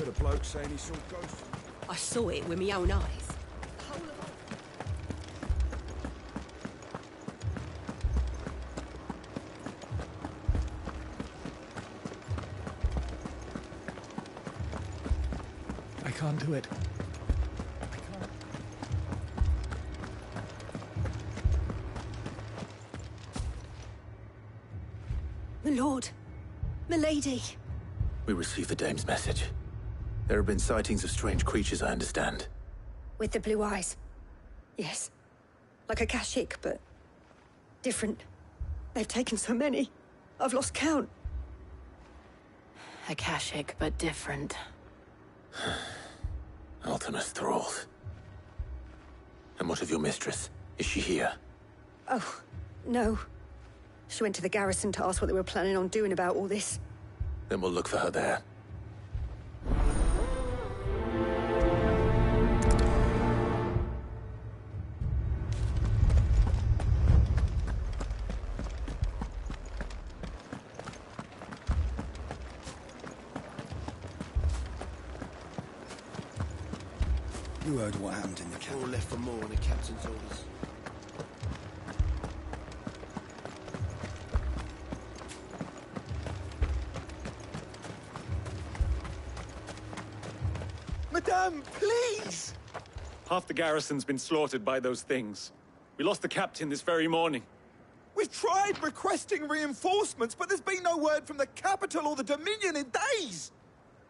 heard a bloke saying he saw ghosts. I saw it with my own eyes. I can't do it. I can't. My lord. Milady. We received the dame's message. There have been sightings of strange creatures, I understand. With the blue eyes. Yes. Like a Kashik, but different. They've taken so many. I've lost count. Akashic, but different. Ultimus thralls. And what of your mistress? Is she here? Oh, no. She went to the garrison to ask what they were planning on doing about all this. Then we'll look for her there. You heard what happened in the camp. All left for more on the captain's orders. Madame, please! Half the garrison's been slaughtered by those things. We lost the captain this very morning. We've tried requesting reinforcements, but there's been no word from the capital or the Dominion in days!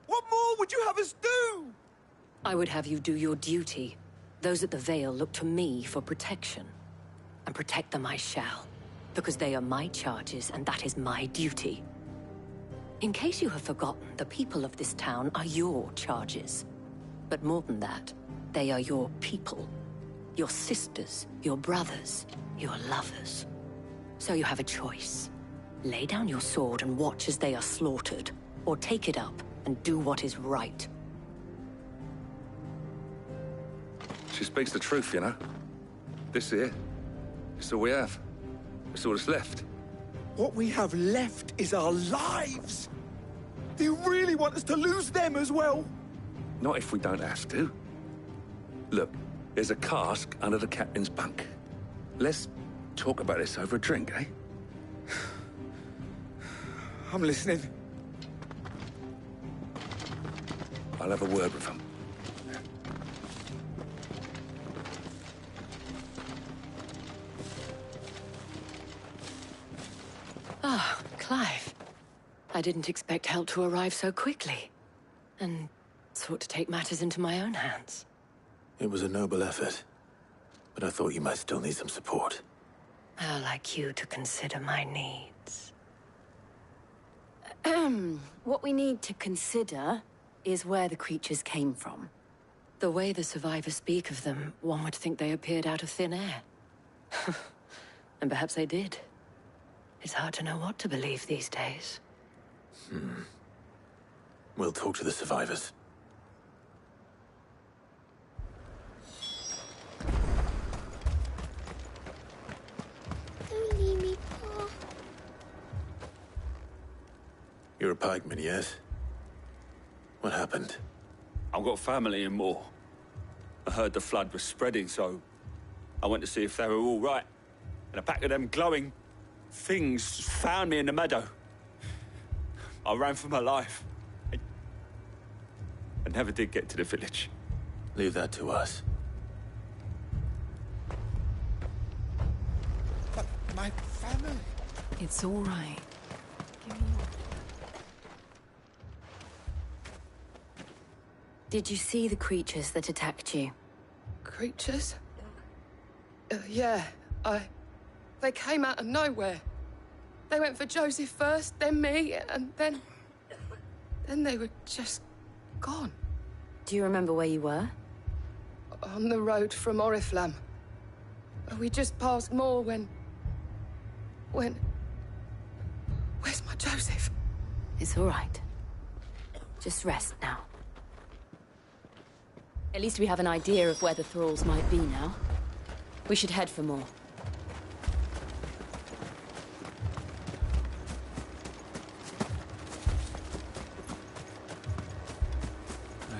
What more would you have us do? I would have you do your duty. Those at the Vale look to me for protection. And protect them I shall. Because they are my charges, and that is my duty. In case you have forgotten, the people of this town are your charges. But more than that, they are your people. Your sisters, your brothers, your lovers. So you have a choice. Lay down your sword and watch as they are slaughtered, or take it up and do what is right. She speaks the truth, you know. This here, it's all we have. It's all that's left. What we have left is our lives! Do you really want us to lose them as well? Not if we don't have to. Look, there's a cask under the captain's bunk. Let's talk about this over a drink, eh? I'm listening. I'll have a word with him. Ah, Clive. I didn't expect help to arrive so quickly. And sought to take matters into my own hands. It was a noble effort, but I thought you might still need some support. How like you to consider my needs. What we need to consider is where the creatures came from. The way the survivors speak of them, one would think they appeared out of thin air. And perhaps they did. It's hard to know what to believe these days. We'll talk to the survivors. Don't leave me, Pa. You're a pikeman, yes? What happened? I've got family in Moor. I heard the flood was spreading, so I went to see if they were all right. And a pack of them glowing things found me in the meadow. I ran for my life. I never did get to the village. Leave that to us. But my family... It's all right. Did you see the creatures that attacked you? Creatures? Yeah, They came out of nowhere. They went for Joseph first, then me, and then they were just gone. Do you remember where you were? On the road from Oriflamme. We just passed Moor when... Where's my Joseph? It's all right. Just rest now. At least we have an idea of where the thralls might be now. We should head for more.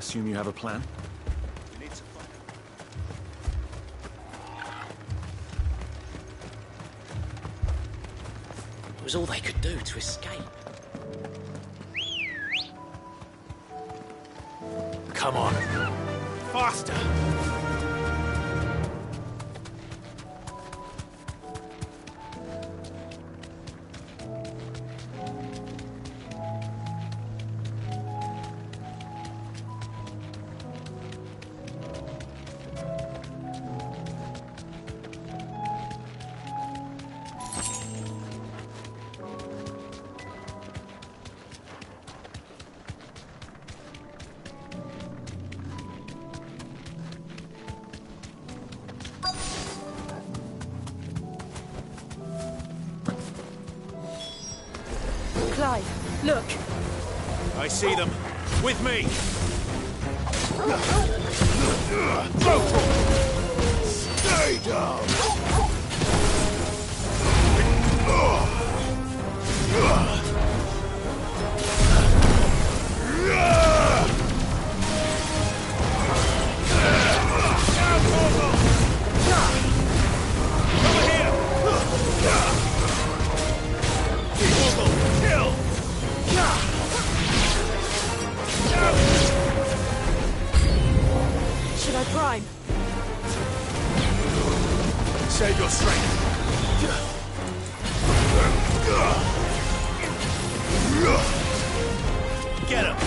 Assume you have a plan? We need to find It was all they could do to escape. Come on. Faster! Clive, look! I see them. With me! Stay down! Should I prime? Save your strength. Get him!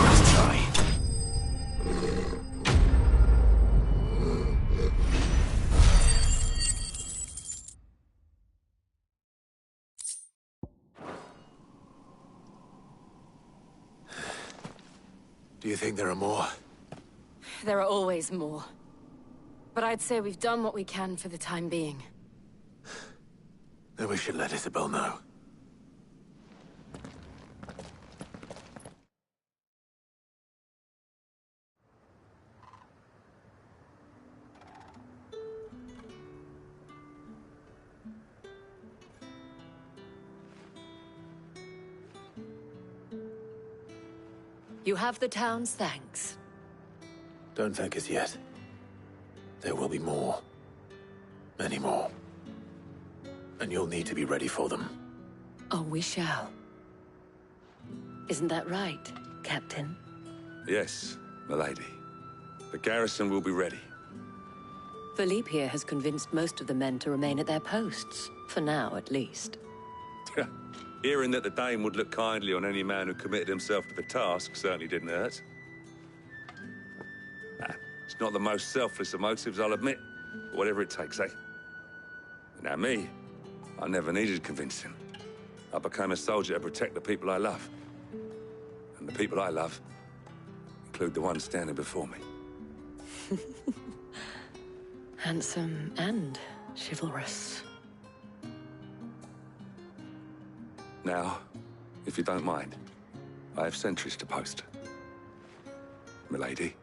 Nice try. Do you think there are more? There are always more. But I'd say we've done what we can for the time being. Then we should let Isabel know. You have the town's thanks. Don't thank us yet. There will be more. Many more. And you'll need to be ready for them. Oh, we shall. Isn't that right, Captain? Yes, milady. The garrison will be ready. Philippe here has convinced most of the men to remain at their posts. For now, at least. Hearing that the Dame would look kindly on any man who committed himself to the task certainly didn't hurt. It's not the most selfless of motives, I'll admit. But whatever it takes, eh? Now me, I never needed convincing. I became a soldier to protect the people I love. And the people I love include the ones standing before me. Handsome and chivalrous. Now, if you don't mind, I have sentries to post. Milady.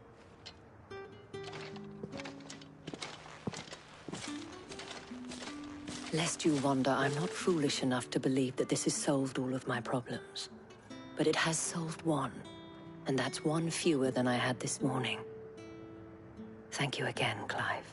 Lest you wonder, I'm not foolish enough to believe that this has solved all of my problems. But it has solved one, and that's one fewer than I had this morning. Thank you again, Clive.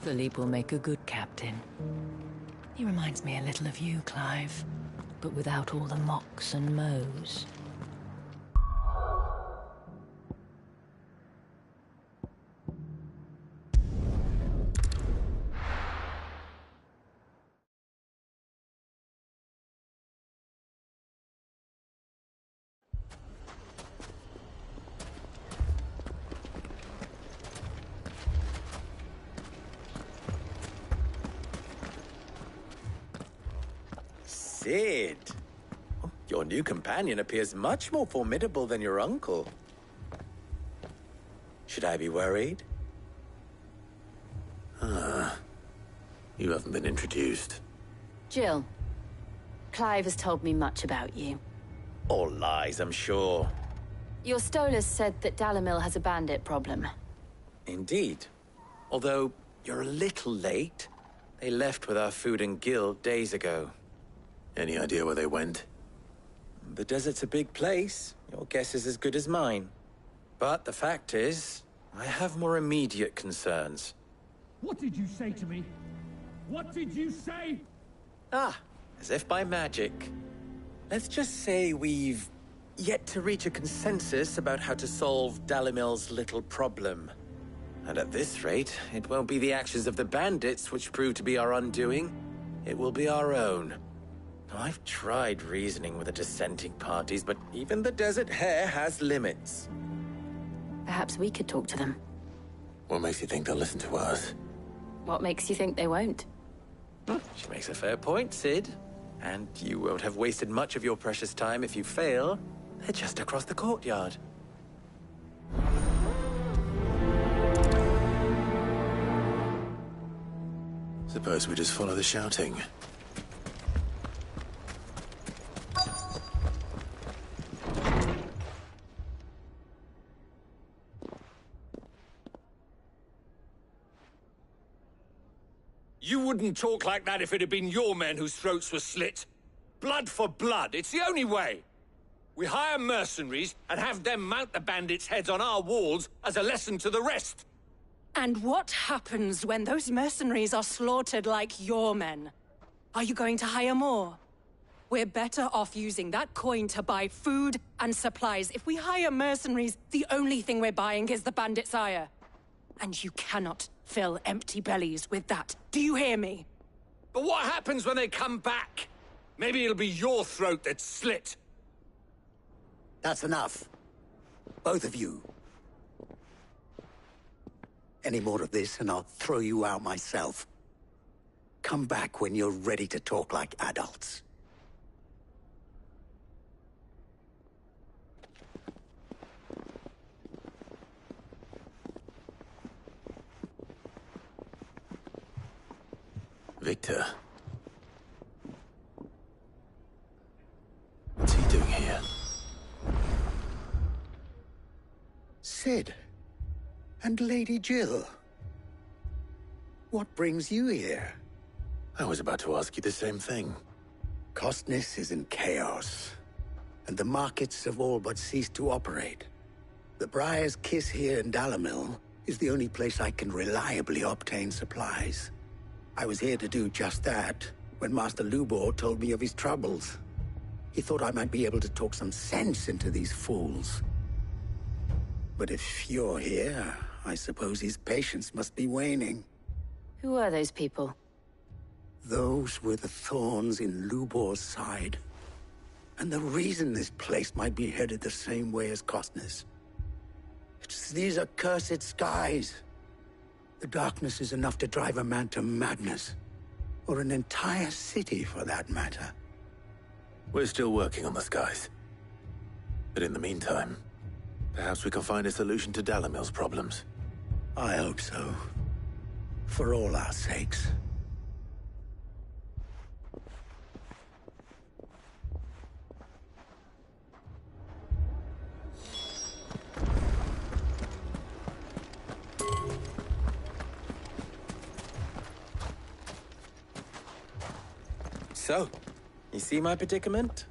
Philippe will make a good captain. He reminds me a little of you, Clive, but without all the mocks and mows. Cid! Your new companion appears much more formidable than your uncle. Should I be worried? You haven't been introduced. Jill. Clive has told me much about you. All lies, I'm sure. Your Stolas said that Dalimil has a bandit problem. Indeed. Although, you're a little late. They left with our food and guild days ago. Any idea where they went? The desert's a big place. Your guess is as good as mine. But the fact is, I have more immediate concerns. What did you say to me? What did you say? Ah, as if by magic. Let's just say we've yet to reach a consensus about how to solve Dalimil's little problem. And at this rate, it won't be the actions of the bandits which prove to be our undoing. It will be our own. I've tried reasoning with the dissenting parties, but even the Desert Hare has limits. Perhaps we could talk to them. What makes you think they'll listen to us? What makes you think they won't? She makes a fair point, Cid. And you won't have wasted much of your precious time if you fail. They're just across the courtyard. Suppose we just follow the shouting. You wouldn't talk like that if it had been your men whose throats were slit. Blood for blood, it's the only way. We hire mercenaries and have them mount the bandits' heads on our walls as a lesson to the rest. And what happens when those mercenaries are slaughtered like your men? Are you going to hire more? We're better off using that coin to buy food and supplies. If we hire mercenaries, the only thing we're buying is the bandits' ire. And you cannot fill empty bellies with that. Do you hear me? But what happens when they come back? Maybe it'll be your throat that's slit. That's enough. Both of you. Any more of this and I'll throw you out myself. Come back when you're ready to talk like adults. Victor. What's he doing here? Cid. And Lady Jill. What brings you here? I was about to ask you the same thing. Costness is in chaos, and the markets have all but ceased to operate. The Briar's Kiss here in Dalimil is the only place I can reliably obtain supplies. I was here to do just that when Master Lubor told me of his troubles. He thought I might be able to talk some sense into these fools. But if you're here, I suppose his patience must be waning. Who are those people? Those were the thorns in Lubor's side. And the reason this place might be headed the same way as Costness. It's these accursed skies. The darkness is enough to drive a man to madness. Or an entire city, for that matter. We're still working on the skies. But in the meantime, perhaps we can find a solution to Dalimil's problems. I hope so. For all our sakes. So, you see my predicament?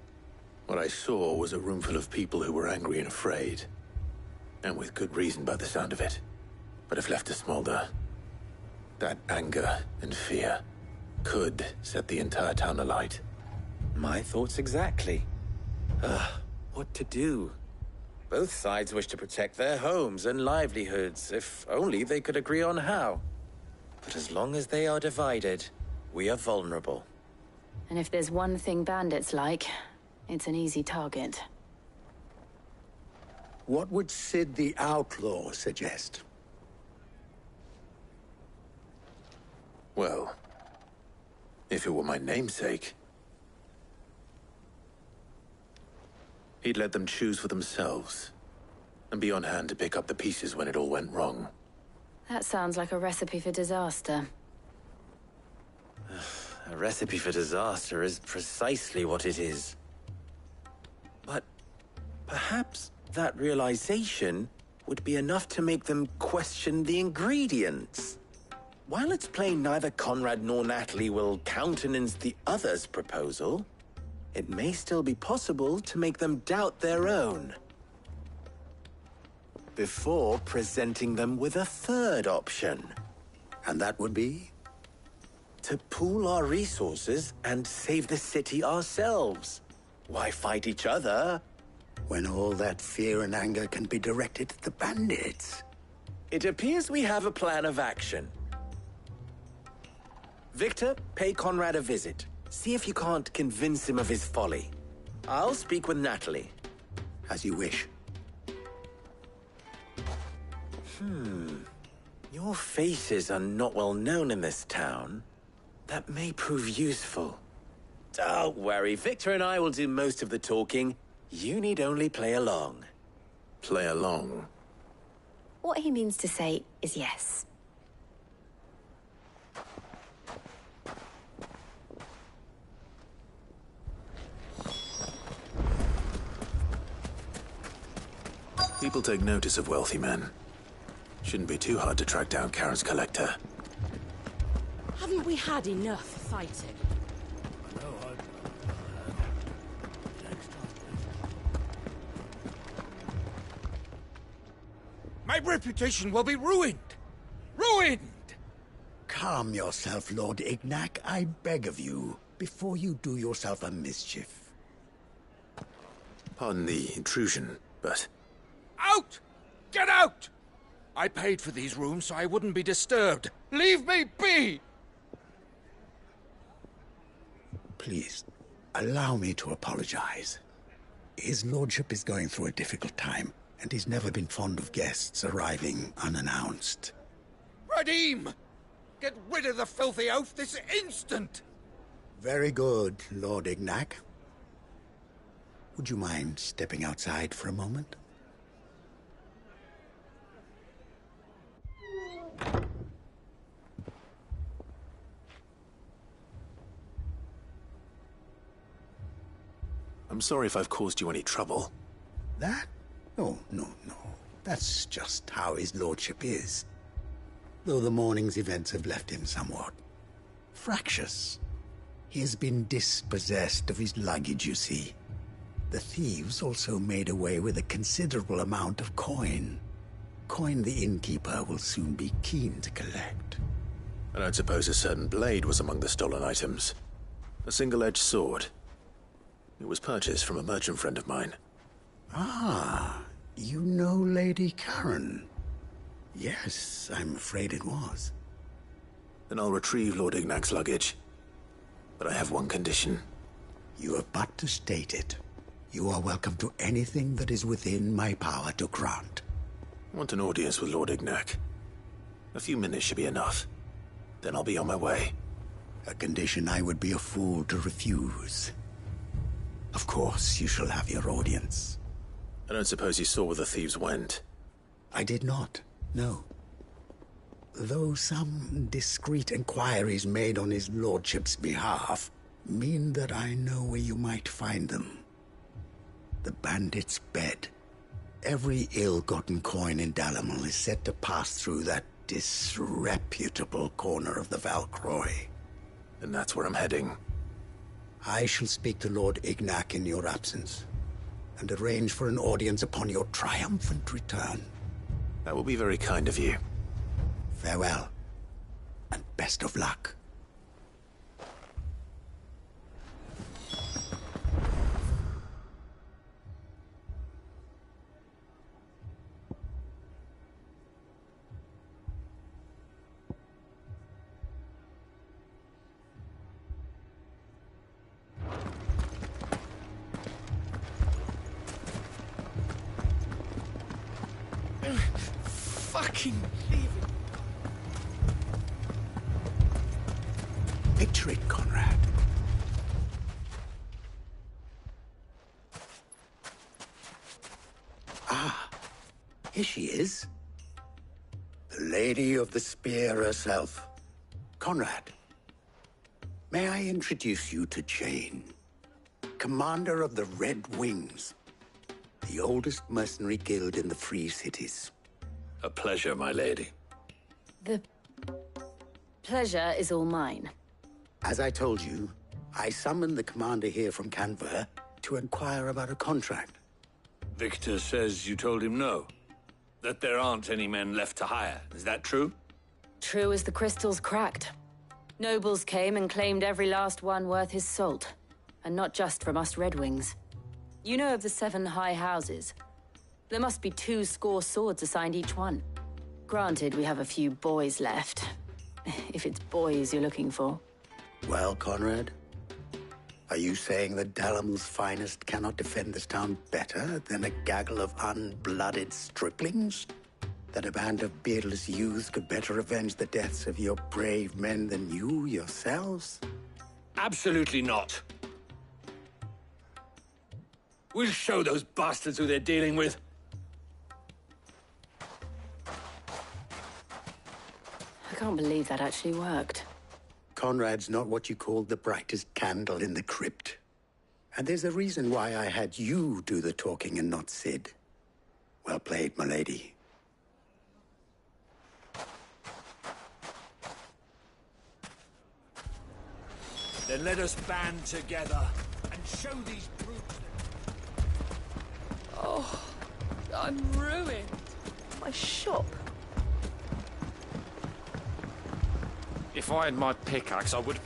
What I saw was a room full of people who were angry and afraid. And with good reason by the sound of it. But if left to smolder, That anger and fear could set the entire town alight. My thoughts exactly. What to do? Both sides wish to protect their homes and livelihoods, if only they could agree on how. But as long as they are divided, we are vulnerable. And if there's one thing bandits like, it's an easy target. What would Sid the Outlaw suggest? Well, if it were my namesake, he'd let them choose for themselves, and be on hand to pick up the pieces when it all went wrong. That sounds like a recipe for disaster. A recipe for disaster is precisely what it is. But perhaps that realization would be enough to make them question the ingredients. While it's plain neither Conrad nor Natalie will countenance the other's proposal, it may still be possible to make them doubt their own. Before presenting them with a third option. And that would be? To pool our resources and save the city ourselves. Why fight each other? When all that fear and anger can be directed at the bandits. It appears we have a plan of action. Victor, pay Conrad a visit. See if you can't convince him of his folly. I'll speak with Natalie. As you wish. Your faces are not well known in this town. That may prove useful. Don't worry, Victor and I will do most of the talking. You need only play along. Play along? What he means to say is yes. People take notice of wealthy men. Shouldn't be too hard to track down Karen's collector. Haven't we had enough fighting? My reputation will be ruined! Ruined! Calm yourself, Lord Ignac, I beg of you, before you do yourself a mischief. Pardon the intrusion, but... Out! Get out! I paid for these rooms so I wouldn't be disturbed. Leave me be! Please, allow me to apologize. His lordship is going through a difficult time, and he's never been fond of guests arriving unannounced. Radim! Get rid of the filthy oaf this instant! Very good, Lord Ignac. Would you mind stepping outside for a moment? I'm sorry if I've caused you any trouble. That? Oh, no. That's just how his lordship is. Though the morning's events have left him somewhat fractious. He has been dispossessed of his luggage, you see. The thieves also made away with a considerable amount of coin. Coin the innkeeper will soon be keen to collect. I don't suppose a certain blade was among the stolen items. A single-edged sword. It was purchased from a merchant friend of mine. Ah, you know Lady Karen? Yes, I'm afraid it was. Then I'll retrieve Lord Ignac's luggage. But I have one condition. You have but to state it. You are welcome to anything that is within my power to grant. I want an audience with Lord Ignac. A few minutes should be enough. Then I'll be on my way. A condition I would be a fool to refuse. Of course, you shall have your audience. I don't suppose you saw where the thieves went? I did not, no. Though some discreet inquiries made on his lordship's behalf mean that I know where you might find them. The bandit's bed. Every ill-gotten coin in Dalimil is said to pass through that disreputable corner of the Valcroy. And that's where I'm heading. I shall speak to Lord Ignac in your absence, and arrange for an audience upon your triumphant return. That will be very kind of you. Farewell, and best of luck. Fucking leave it. Picture it, Conrad. Ah, here she is. The Lady of the Spear herself. Conrad, may I introduce you to Jane, commander of the Red Wings, the oldest mercenary guild in the Free Cities. A pleasure, my lady. The pleasure is all mine. As I told you, I summoned the commander here from Canver to inquire about a contract. Victor says you told him no. That there aren't any men left to hire. Is that true? True as the crystals cracked. Nobles came and claimed every last one worth his salt. And not just from us Red Wings. You know of the 7 high houses. There must be 2 swords assigned each one. Granted, we have a few boys left. If it's boys you're looking for. Well, Conrad, are you saying that Dalamel's finest cannot defend this town better than a gaggle of unblooded striplings? That a band of beardless youths could better avenge the deaths of your brave men than you yourselves? Absolutely not. We'll show those bastards who they're dealing with. I can't believe that actually worked. Conrad's not what you call the brightest candle in the crypt. And there's a reason why I had you do the talking and not Sid. Well played, my lady. Then let us band together and show these brutes. Oh, I'm ruined. My shop. If I had my pickaxe, I would...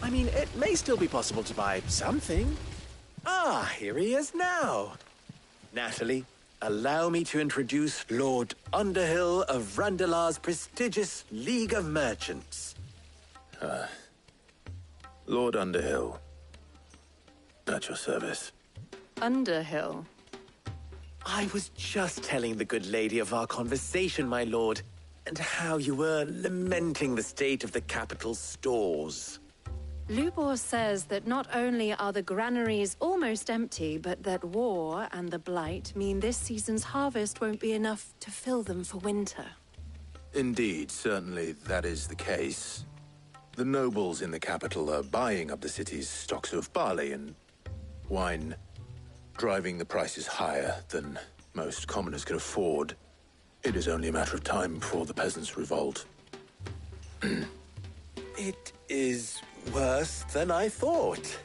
I mean, it may still be possible to buy something. Ah, here he is now. Natalie, allow me to introduce Lord Underhill of Randalar's prestigious League of Merchants. Lord Underhill. At your service. Underhill? I was just telling the good lady of our conversation, my lord, and how you were lamenting the state of the capital's stores. Lubor says that not only are the granaries almost empty, but that war and the Blight mean this season's harvest won't be enough to fill them for winter. Indeed, certainly that is the case. The nobles in the capital are buying up the city's stocks of barley and wine, driving the prices higher than most commoners can afford. It is only a matter of time before the peasants revolt. It is worse than I thought.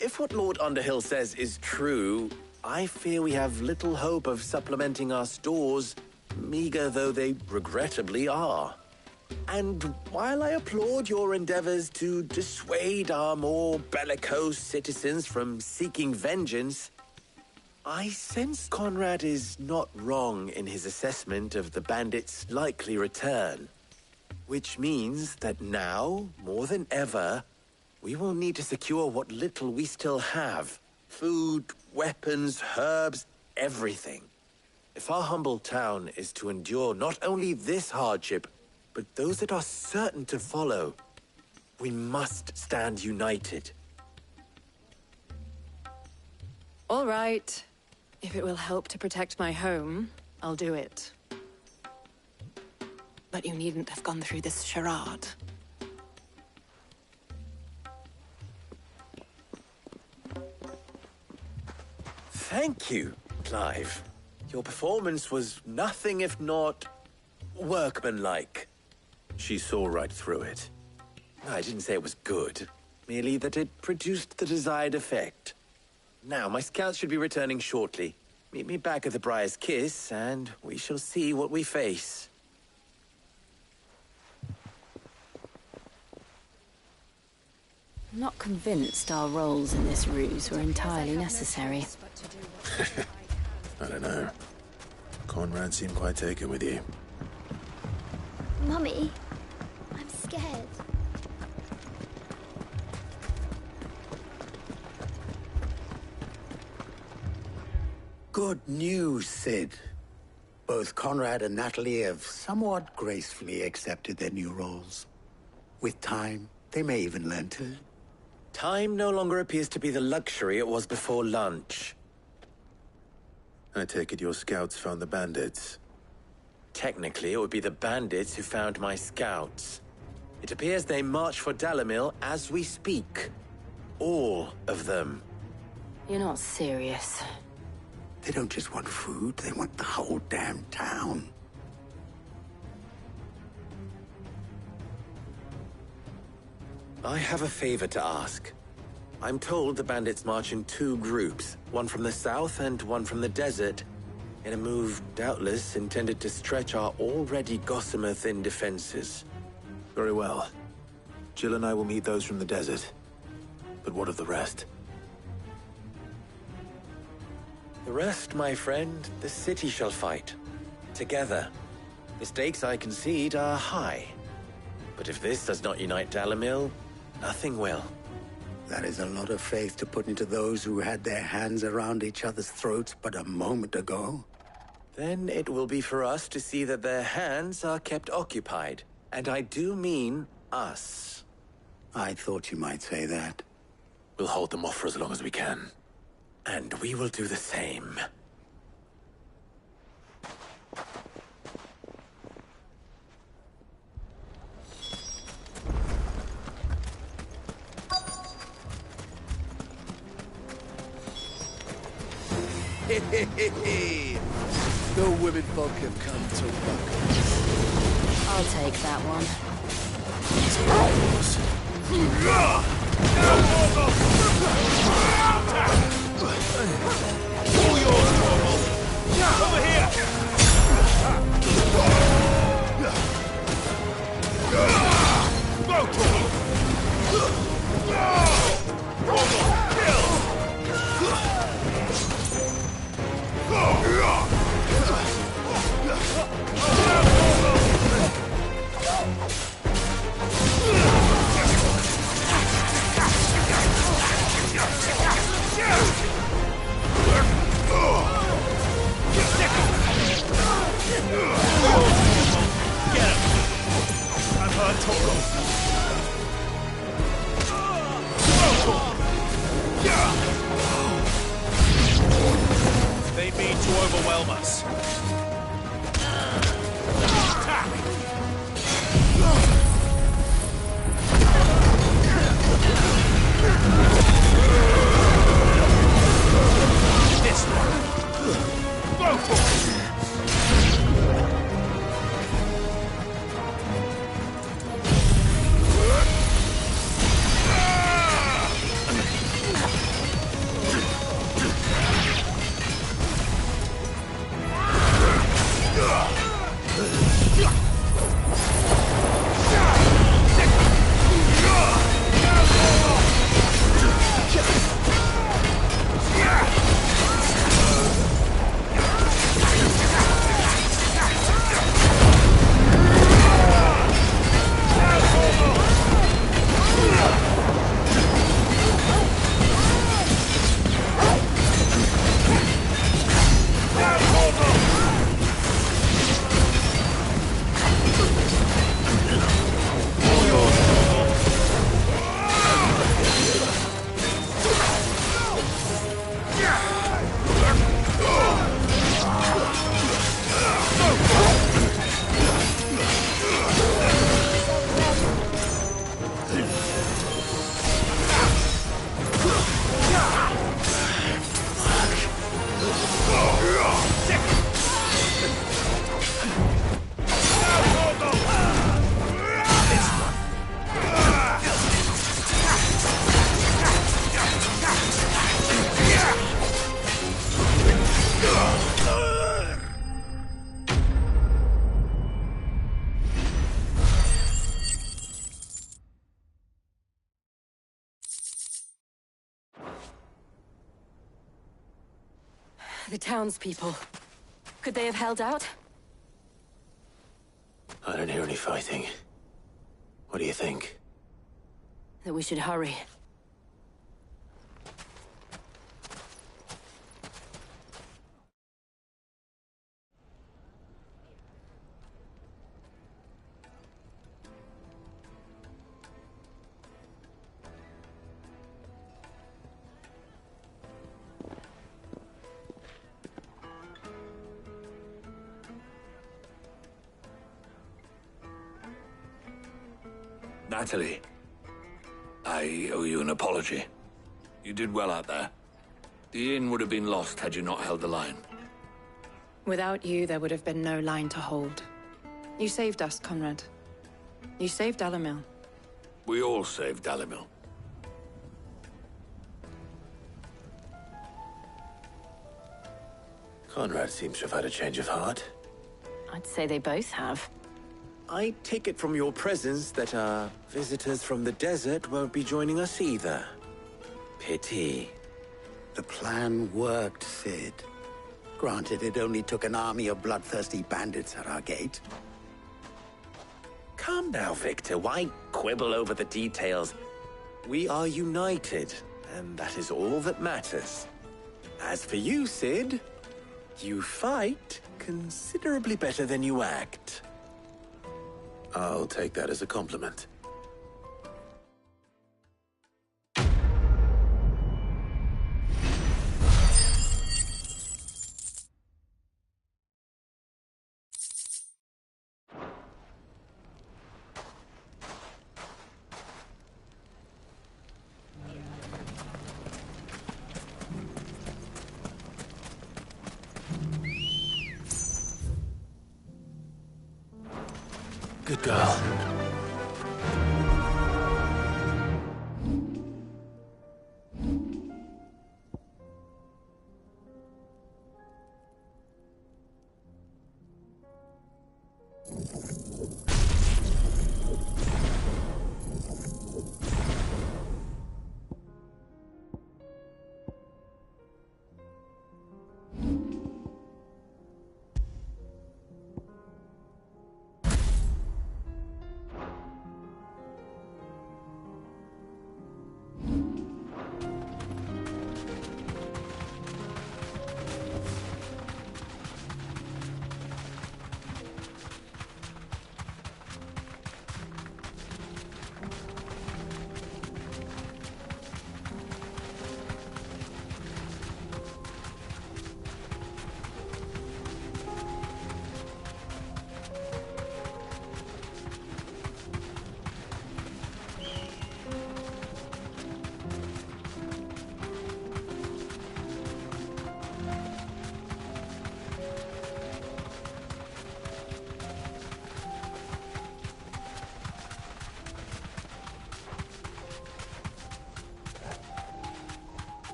If what Lord Underhill says is true, I fear we have little hope of supplementing our stores, meager though they regrettably are. And while I applaud your endeavors to dissuade our more bellicose citizens from seeking vengeance, I sense Conrad is not wrong in his assessment of the bandits' likely return. Which means that now, more than ever, we will need to secure what little we still have. Food, weapons, herbs, everything. If our humble town is to endure not only this hardship, but those that are certain to follow, we must stand united. All right. If it will help to protect my home, I'll do it. But you needn't have gone through this charade. Thank you, Clive. Your performance was nothing if not workmanlike. She saw right through it. I didn't say it was good, merely that it produced the desired effect. Now, my scouts should be returning shortly. Meet me back at the Briar's Kiss, and we shall see what we face. I'm not convinced our roles in this ruse were entirely necessary. I don't know. Conrad seemed quite taken with you. Mummy, I'm scared. Good news, Sid. Both Conrad and Natalie have somewhat gracefully accepted their new roles. With time, they may even learn to... Time no longer appears to be the luxury it was before lunch. I take it your scouts found the bandits. Technically, it would be the bandits who found my scouts. It appears they march for Dalimil as we speak. All of them. You're not serious. They don't just want food, they want the whole damn town. I have a favor to ask. I'm told the bandits march in 2 groups, one from the south and one from the desert, in a move doubtless intended to stretch our already gossamer-thin defenses. Very well. Jill and I will meet those from the desert. But what of the rest? The rest, my friend, the city shall fight. Together. The stakes, I concede, are high. But if this does not unite Dalimil, nothing will. That is a lot of faith to put into those who had their hands around each other's throats but a moment ago. Then it will be for us to see that their hands are kept occupied. And I do mean us. I thought you might say that. We'll hold them off for as long as we can. And we will do the same. The women folk have come to welcome. I'll take that one. All yours, Corporal! Over here! Go, Corporal! Corporal, kill! Get him! I've heard Toko. They mean to overwhelm us. Attack! This one. Go for it! The townspeople. Could they have held out? I don't hear any fighting. What do you think? That we should hurry. Natalie, I owe you an apology. You did well out there. The inn would have been lost had you not held the line. Without you, there would have been no line to hold. You saved us, Conrad. You saved Dalimil. We all saved Dalimil. Conrad seems to have had a change of heart. I'd say they both have. I take it from your presence that our visitors from the desert won't be joining us either. Pity. The plan worked, Sid. Granted, it only took an army of bloodthirsty bandits at our gate. Calm now, Victor. Why quibble over the details? We are united, and that is all that matters. As for you, Sid, you fight considerably better than you act. I'll take that as a compliment. Good girl.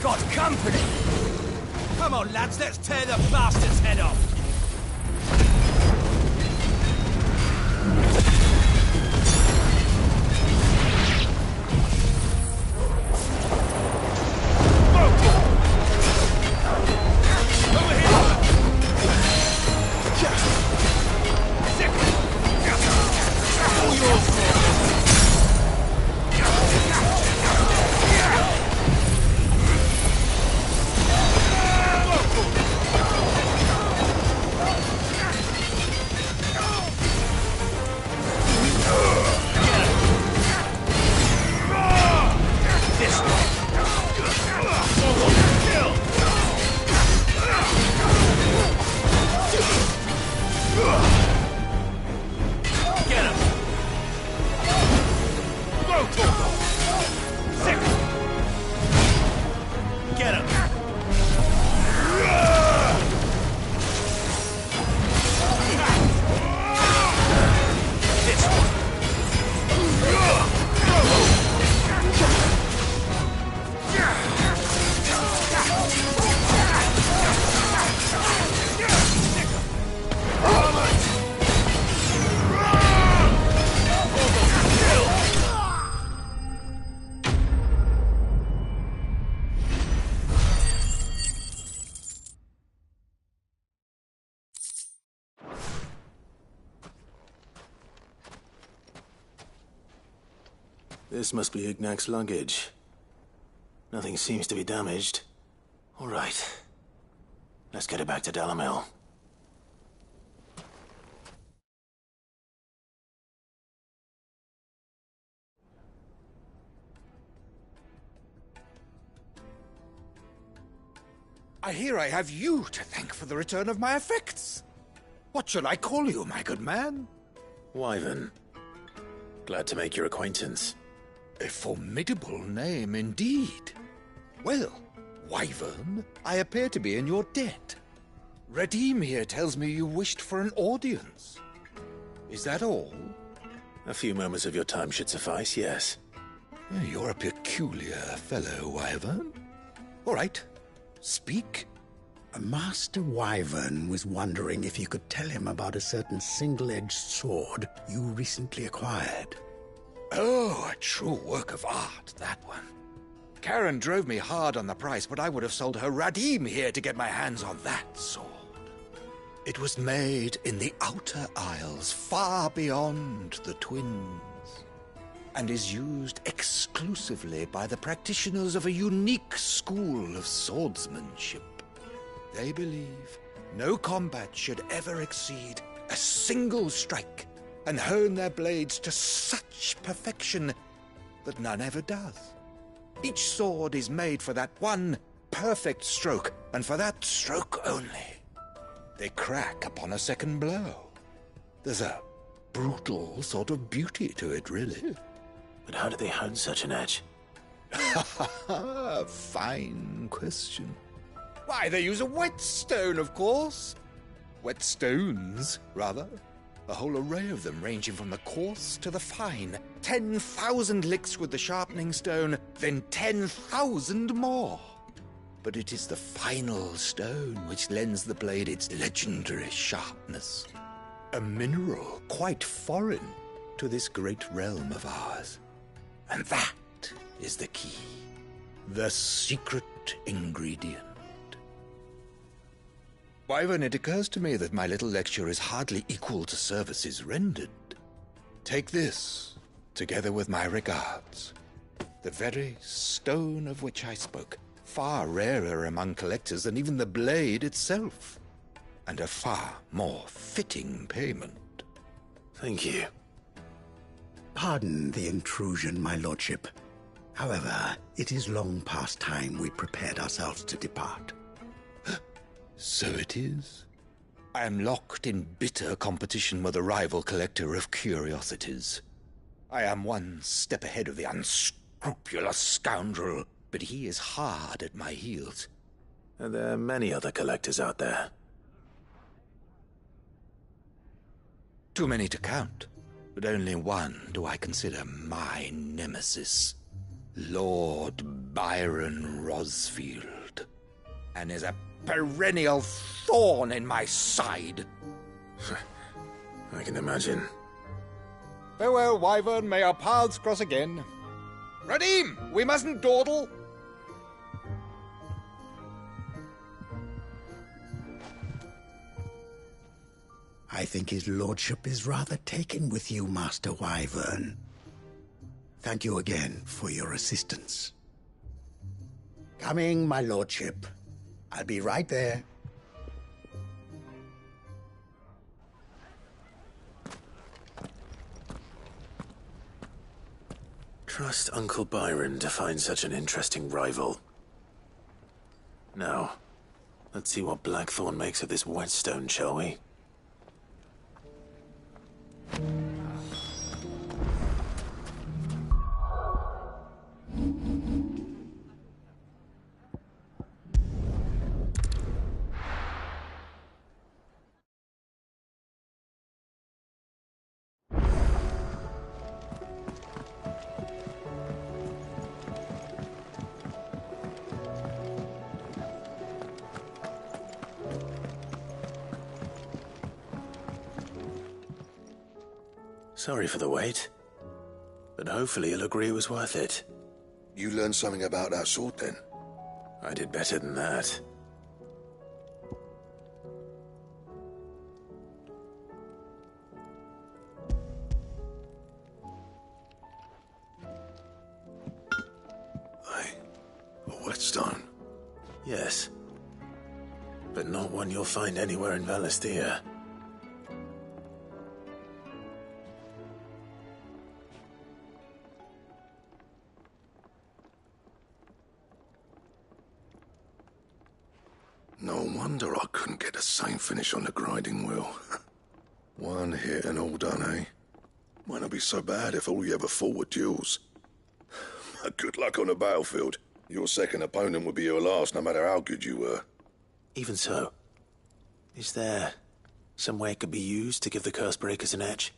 Got company! Come on, lads, let's tear the bastard's head off! Get him! This must be Ignac's luggage. Nothing seems to be damaged. All right. Let's get it back to Dalimil. I hear I have you to thank for the return of my effects. What shall I call you, my good man? Wyvern. Glad to make your acquaintance. A formidable name indeed. Well, Wyvern, I appear to be in your debt. Redeem here tells me you wished for an audience. Is that all? A few moments of your time should suffice, yes. You're a peculiar fellow, Wyvern. All right, speak. Master Wyvern was wondering if you could tell him about a certain single-edged sword you recently acquired. Oh, a true work of art, that one. Karen drove me hard on the price, but I would have sold her Radim here to get my hands on that sword. It was made in the Outer Isles, far beyond the Twins, and is used exclusively by the practitioners of a unique school of swordsmanship. They believe no combat should ever exceed a single strike, and hone their blades to such perfection that none ever does. Each sword is made for that one perfect stroke, and for that stroke only. They crack upon a second blow. There's a brutal sort of beauty to it, really. But how do they hone such an edge? Fine question. Why, they use a whetstone, of course. Whetstones, rather. A whole array of them, ranging from the coarse to the fine. 10,000 licks with the sharpening stone, then 10,000 more. But it is the final stone which lends the blade its legendary sharpness. A mineral quite foreign to this great realm of ours. And that is the key. The secret ingredient. Wyvern, it occurs to me that my little lecture is hardly equal to services rendered. Take this, together with my regards. The very stone of which I spoke, far rarer among collectors than even the blade itself, and a far more fitting payment. Thank you. Pardon the intrusion, my lordship. However, it is long past time we prepared ourselves to depart. So it is. I am locked in bitter competition with a rival collector of curiosities. I am one step ahead of the unscrupulous scoundrel, but he is hard at my heels. Are there many other collectors out there? Too many to count, but only one do I consider my nemesis. Lord Byron Rosfield. And is a perennial thorn in my side. I can imagine. Farewell, Wyvern. May our paths cross again. Radim, we mustn't dawdle. I think his lordship is rather taken with you, Master Wyvern. Thank you again for your assistance. Coming, my lordship. I'll be right there. Trust Uncle Byron to find such an interesting rival. Now, let's see what Blackthorn makes of this whetstone, shall we? Sorry for the wait, but hopefully you'll agree it was worth it. You learned something about that sword, then? I did better than that. Yes. But not one you'll find anywhere in Valisthea. No wonder I couldn't get the same finish on the grinding wheel. One hit and all done, eh? Might not be so bad if all you ever fought were duels. But good luck on the battlefield. Your second opponent would be your last, no matter how good you were. Even so, is there some way it could be used to give the Cursebreakers an edge?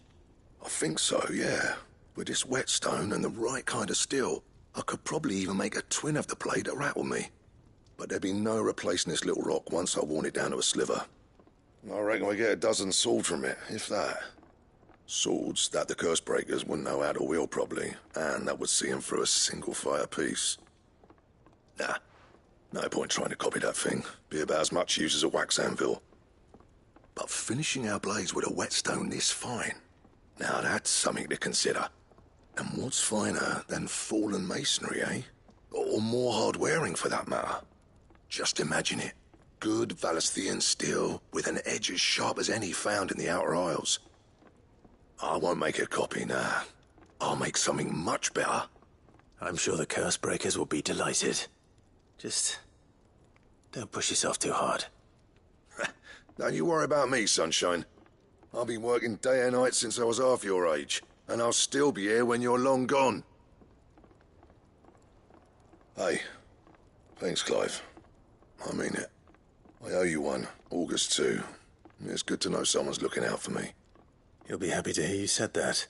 I think so, yeah. With this whetstone and the right kind of steel, I could probably even make a twin of the blade that rattled me. But there'd be no replacing this little rock once I worn it down to a sliver. I reckon we get a dozen swords from it, if that. Swords that the Cursebreakers wouldn't know how to wield properly, and that would see them through a single fire piece. Nah, no point trying to copy that thing. Be about as much use as a wax anvil. But finishing our blades with a whetstone this fine, now that's something to consider. And what's finer than fallen masonry, eh? Or more hard-wearing, for that matter. Just imagine it. Good Valisthean steel with an edge as sharp as any found in the Outer Isles. I won't make a copy, nah. I'll make something much better. I'm sure the Cursebreakers will be delighted. Just don't push yourself too hard. Don't you worry about me, Sunshine. I've been working day and night since I was half your age, and I'll still be here when you're long gone. Hey, thanks, Clive. I mean it. I owe you one, August too. It's good to know someone's looking out for me. You'll be happy to hear you said that.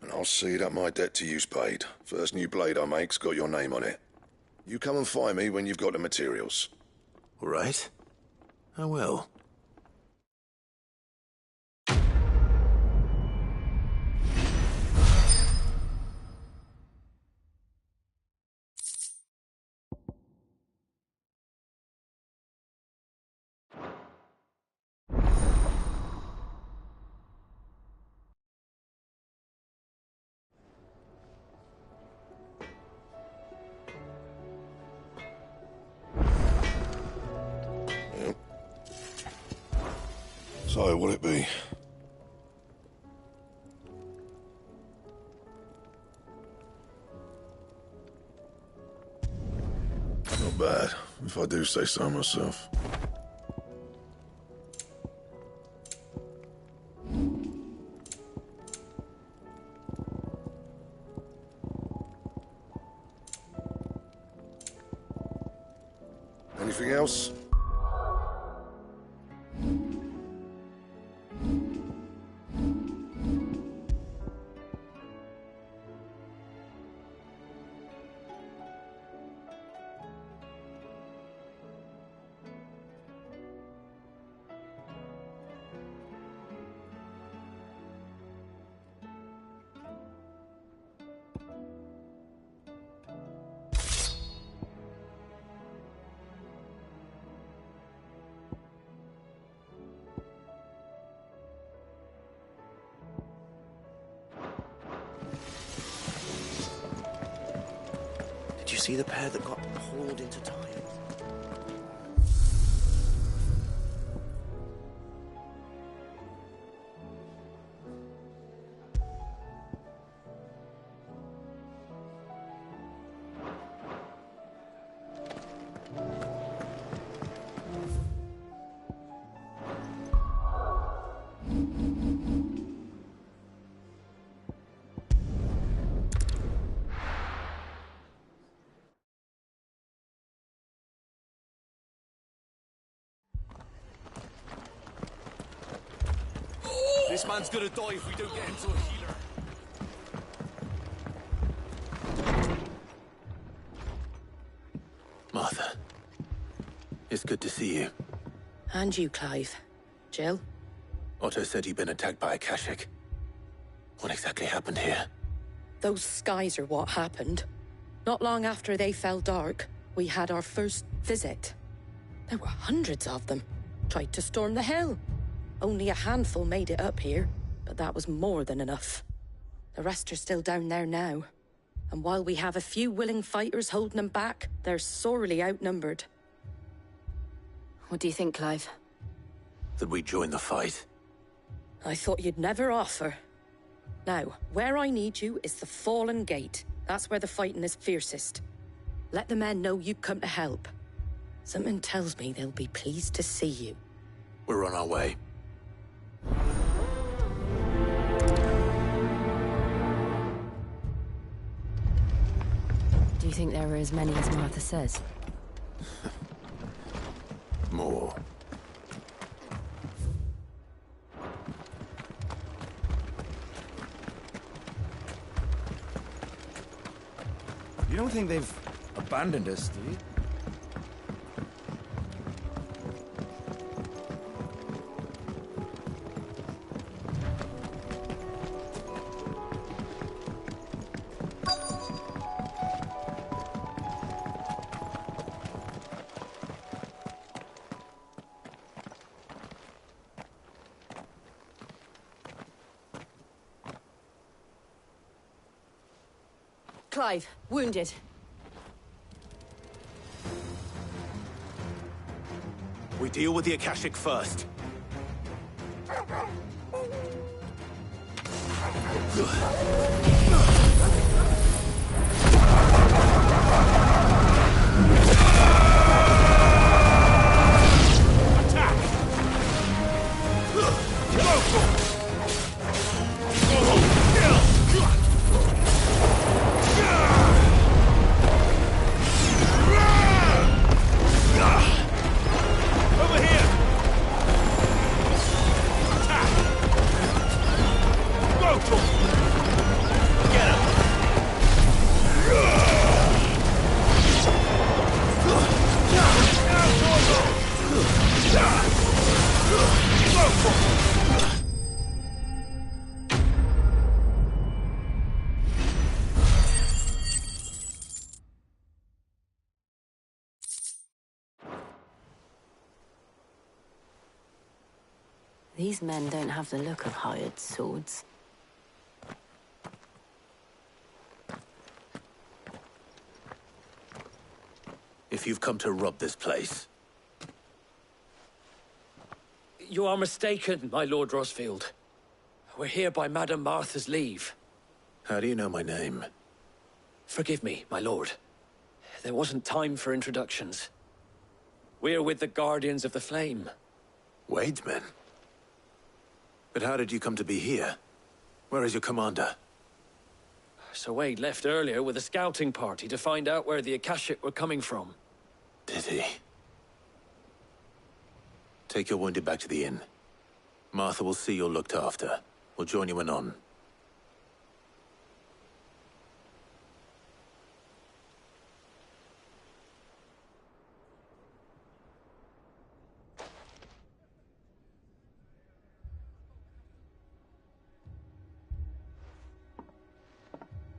And I'll see that my debt to you's paid. First new blade I make's got your name on it. You come and find me when you've got the materials. All right. I will. So, what'll it be? Not bad, if I do say so myself. Anything else? Did you see the pair that got hauled into time? This man's gonna die if we don't get him to a healer. Martha, it's good to see you. And you, Clive. Jill? Otto said you'd been attacked by a Kashik. What exactly happened here? Those skies are what happened. Not long after they fell dark, we had our first visit. There were hundreds of them. Tried to storm the hill. Only a handful made it up here, but that was more than enough. The rest are still down there now. And while we have a few willing fighters holding them back, they're sorely outnumbered. What do you think, Clive? That we join the fight. I thought you'd never offer. Now, where I need you is the Fallen Gate. That's where the fighting is fiercest. Let the men know you come to help. Something tells me they'll be pleased to see you. We're on our way. Do you think there are as many as Martha says? More. You don't think they've abandoned us, do you? Clive, wounded. We deal with the Akashic first. These men don't have the look of hired swords. If you've come to rob this place, You are mistaken, my Lord Rosfield. We're here by Madame Martha's leave. how do you know my name? Forgive me, my lord. There wasn't time for introductions. We're with the Guardians of the Flame. Wade's men? But how did you come to be here? Where is your commander? Sir Wade left earlier with a scouting party to find out where the Akashic were coming from. Did he? Take your wounded back to the inn. Martha will see you're looked after. We'll join you anon.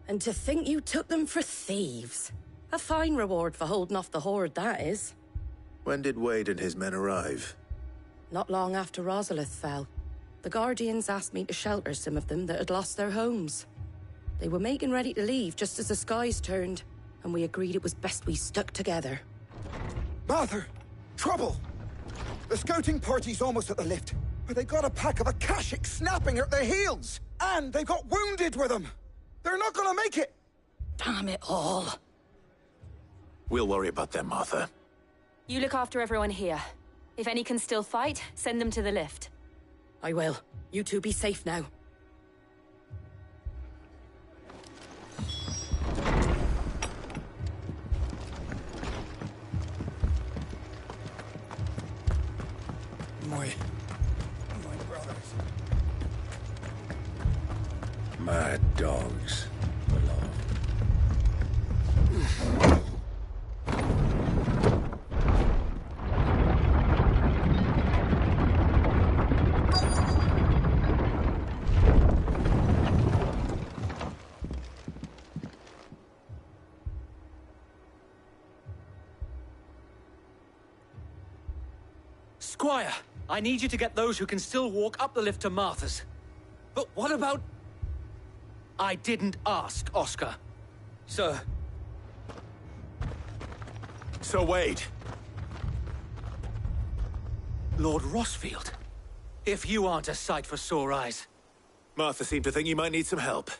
And to think you took them for thieves. A fine reward for holding off the horde, that is. When did Wade and his men arrive? Not long after Rosalith fell. The Guardians asked me to shelter some of them that had lost their homes. They were making ready to leave just as the skies turned, and we agreed it was best we stuck together. Martha! Trouble! The scouting party's almost at the lift, but they got a pack of Akashic snapping at their heels! And they got wounded with them! They're not gonna make it! Damn it all. We'll worry about them, Martha. You look after everyone here. If any can still fight, send them to the lift. I will. You two be safe now. My brothers. Mad dogs. Squire, I need you to get those who can still walk up the lift to Martha's. But what about... I didn't ask, Oscar. Sir. Sir Wade. Lord Rossfield. If you aren't a sight for sore eyes. Martha seemed to think you might need some help.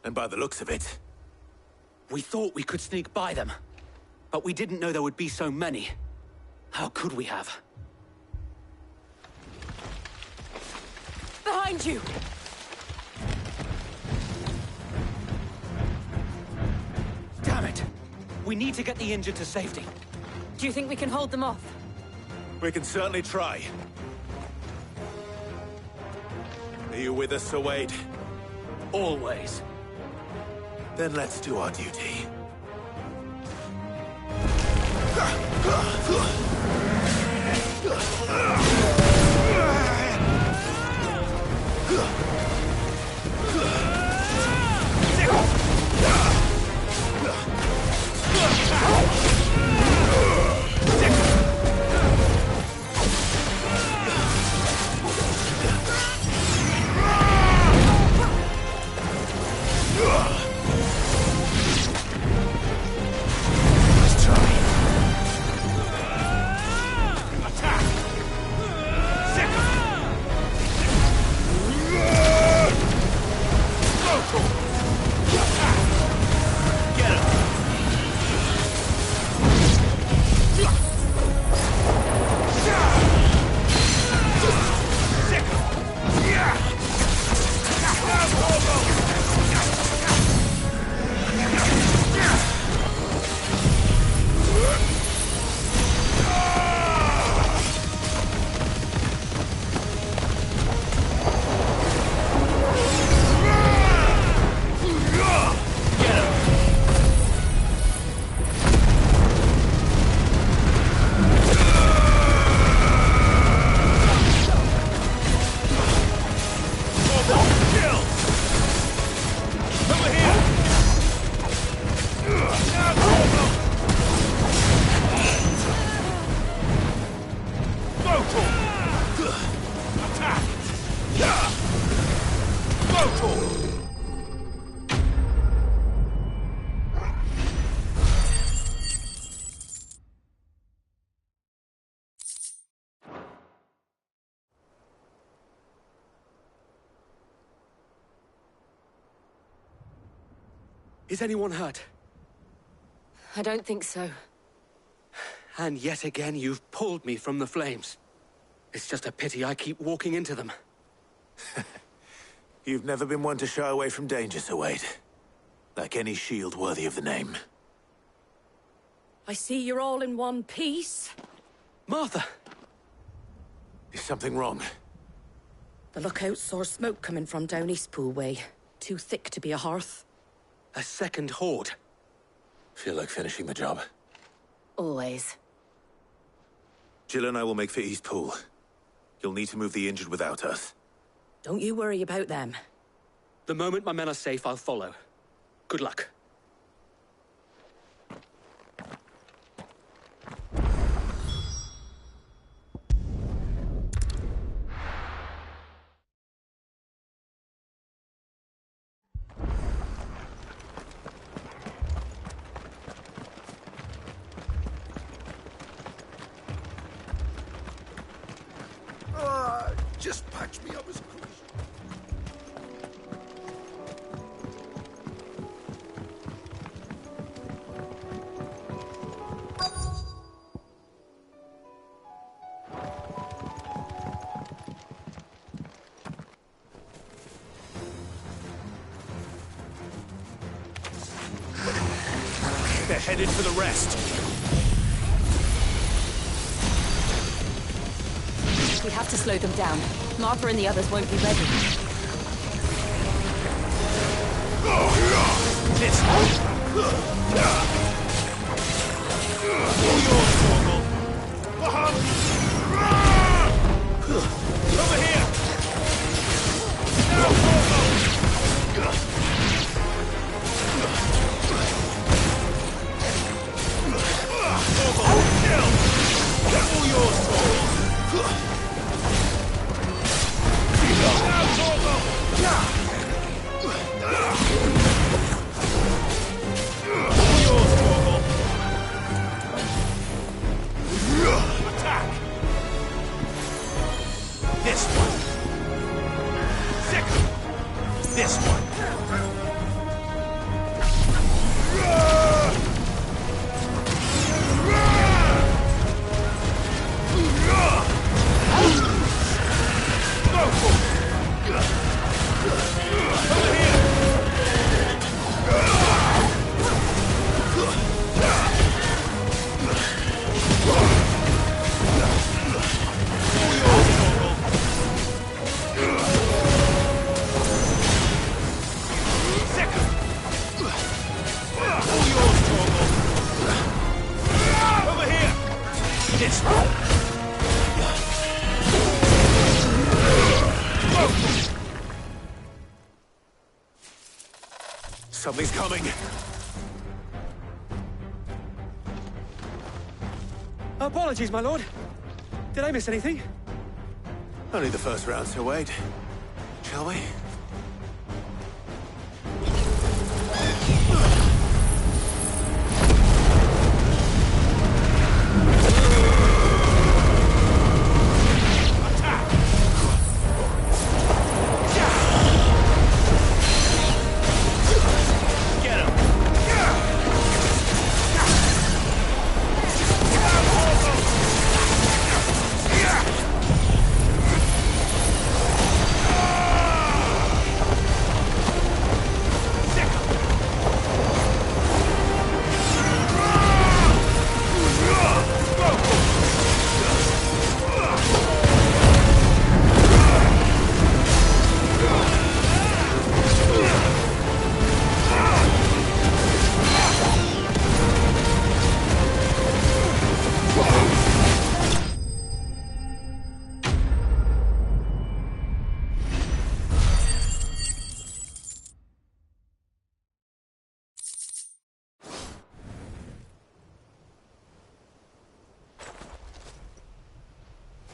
And by the looks of it... We thought we could sneak by them. But we didn't know there would be so many. How could we have? Behind you! Damn it! We need to get the injured to safety. Do you think we can hold them off? We can certainly try. Are you with us, Sir Wade? Always. Then let's do our duty. Is anyone hurt? I don't think so. And yet again, you've pulled me from the flames. It's just a pity I keep walking into them. You've never been one to shy away from danger, Sir Wade. Like any shield worthy of the name. I see you're all in one piece. Martha! Is something wrong? The lookout saw smoke coming from down Eastpool way. Too thick to be a hearth. A second horde. Feel like finishing the job. Always. Jill and I will make for Eastpool. You'll need to move the injured without us. Don't you worry about them. The moment my men are safe, I'll follow. Good luck. Just patch me up as quick as... They're headed for the rest. We have to slow them down. Martha and the others won't be ready. Over here! All yours, bandits! Something's coming. Apologies, my lord. Did I miss anything? Only the first round, so wait. Shall we?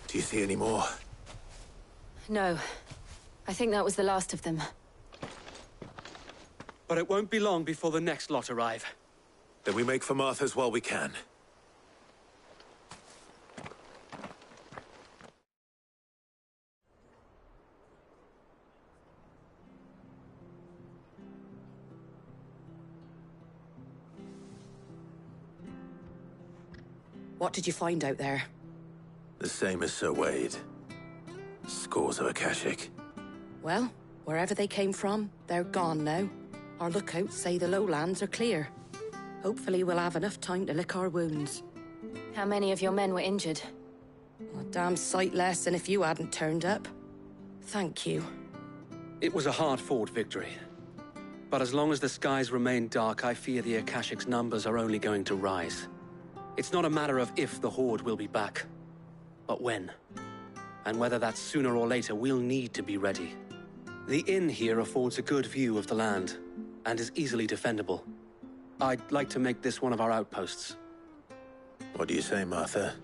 Do you see any more? No. I think that was the last of them. But it won't be long before the next lot arrive. Then we make for Martha's while we can. What did you find out there? The same as Sir Wade. Scores of Akashic. Well, wherever they came from, they're gone now. Our lookouts say the lowlands are clear. Hopefully we'll have enough time to lick our wounds. How many of your men were injured? A damn sight less than if you hadn't turned up. Thank you. It was a hard-fought victory. But as long as the skies remain dark, I fear the Akashic's numbers are only going to rise. It's not a matter of if the Horde will be back, but when. And whether that's sooner or later, we'll need to be ready. The inn here affords a good view of the land, and is easily defendable. I'd like to make this one of our outposts. What do you say, Martha?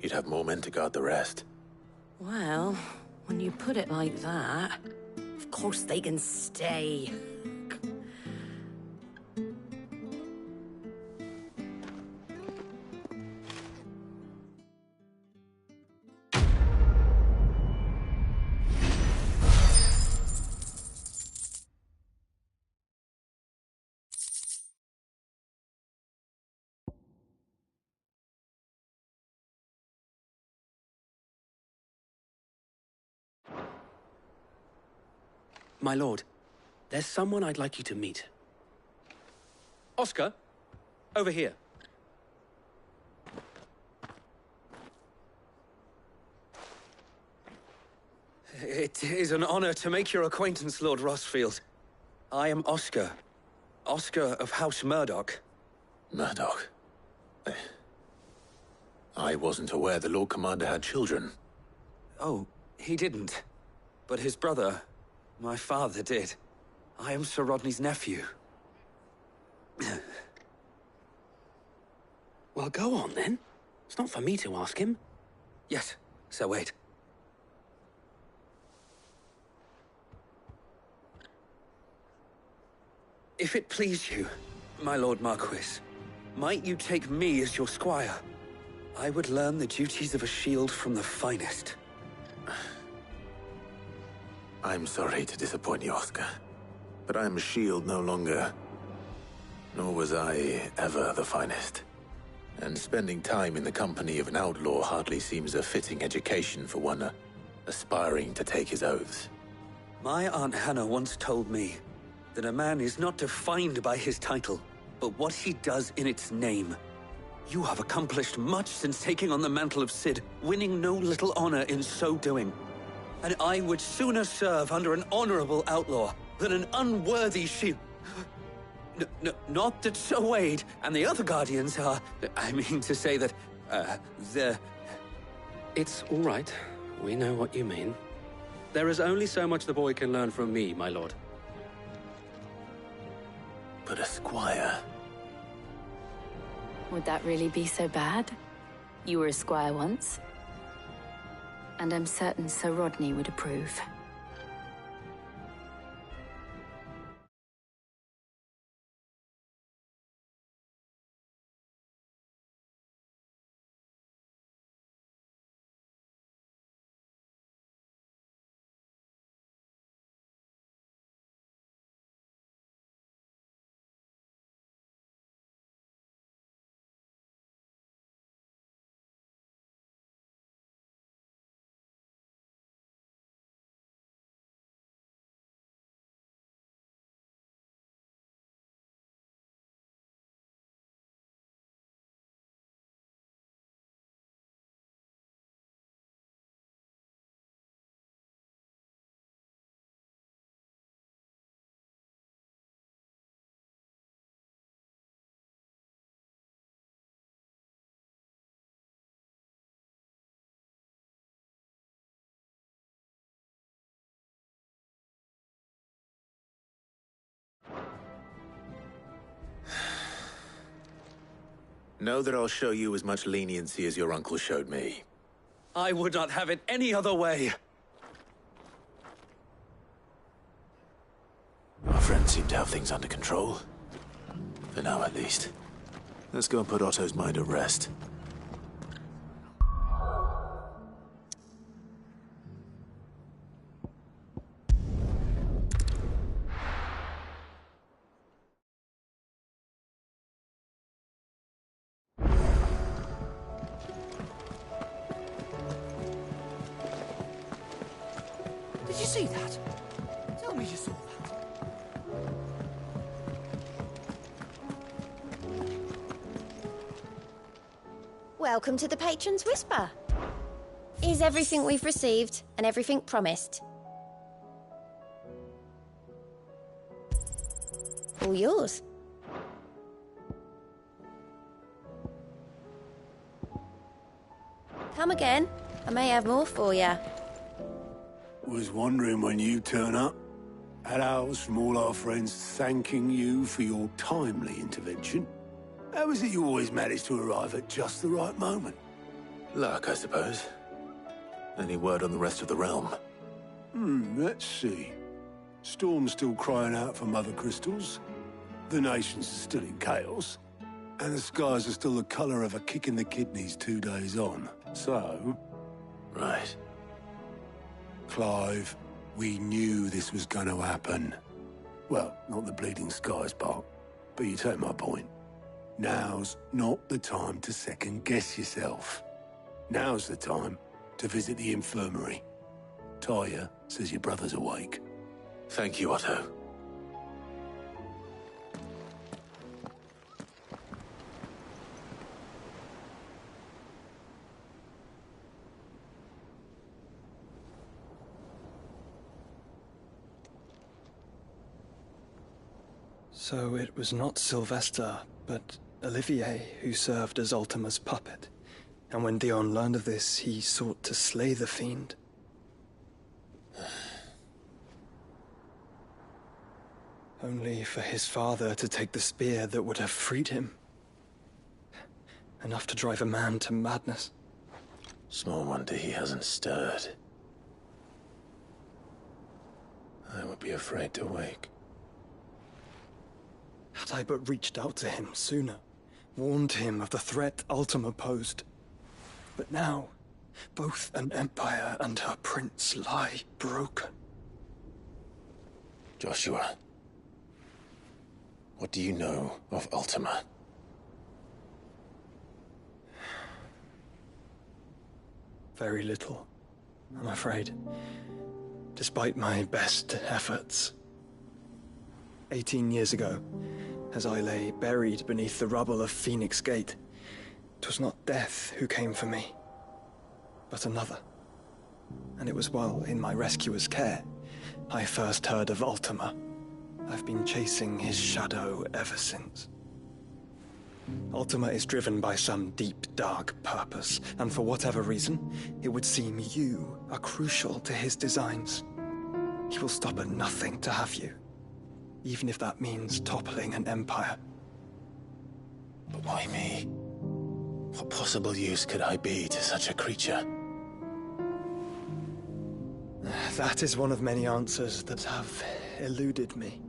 You'd have more men to guard the rest. Well, when you put it like that, of course they can stay. My lord, there's someone I'd like you to meet. Oscar, over here. It is an honor to make your acquaintance, Lord Rosfield. I am Oscar. Oscar of House Murdoch. Murdoch? I wasn't aware the Lord Commander had children. Oh, he didn't. But his brother, my father, did. I am Sir Rodney's nephew. Well, go on, then. It's not for me to ask him. Yes, Sir Wade. If it please you, my Lord Marquis, might you take me as your squire? I would learn the duties of a shield from the finest. I'm sorry to disappoint you, Oscar, but I'm a shield no longer. Nor was I ever the finest. And spending time in the company of an outlaw hardly seems a fitting education for one aspiring to take his oaths. My Aunt Hannah once told me that a man is not defined by his title, but what he does in its name. You have accomplished much since taking on the mantle of Cid, winning no little honor in so doing. And I would sooner serve under an honorable outlaw than an unworthy shield. Not that Sir Wade and the other Guardians are... I mean to say that, the... It's all right. We know what you mean. There is only so much the boy can learn from me, my lord. But a squire... Would that really be so bad? You were a squire once. And I'm certain Sir Rodney would approve. Know that I'll show you as much leniency as your uncle showed me. I would not have it any other way. Our friends seem to have things under control. For now, at least. Let's go and put Otto's mind at rest. Did you see that? Tell me you saw that. Welcome to the Patron's Whisper. Is everything we've received and everything promised? All yours. Come again. I may have more for you. Was wondering when you turn up. Had owls from all our friends thanking you for your timely intervention. How is it you always manage to arrive at just the right moment? Luck, I suppose. Any word on the rest of the realm? Let's see. Storm's still crying out for mother crystals. The nations are still in chaos. And the skies are still the colour of a kick in the kidneys 2 days on. So... Right. Clive, we knew this was going to happen. Well, not the bleeding skies part, but you take my point. Now's not the time to second-guess yourself. Now's the time to visit the infirmary. Talia says your brother's awake. Thank you, Otto. So it was not Sylvester, but Olivier who served as Ultima's puppet. And when Dion learned of this, he sought to slay the fiend. Only for his father to take the spear that would have freed him. Enough to drive a man to madness. Small wonder he hasn't stirred. I would be afraid to wake. Had I but reached out to him sooner, warned him of the threat Ultima posed. But now, both an empire and her prince lie broken. Joshua, what do you know of Ultima? Very little, I'm afraid. Despite my best efforts. 18 years ago, as I lay buried beneath the rubble of Phoenix Gate, 'twas not death who came for me, but another. And it was while in my rescuer's care, I first heard of Ultima, I've been chasing his shadow ever since. Ultima is driven by some deep, dark purpose, and for whatever reason, it would seem you are crucial to his designs. He will stop at nothing to have you, even if that means toppling an empire. But why me? What possible use could I be to such a creature? That is one of many answers that have eluded me.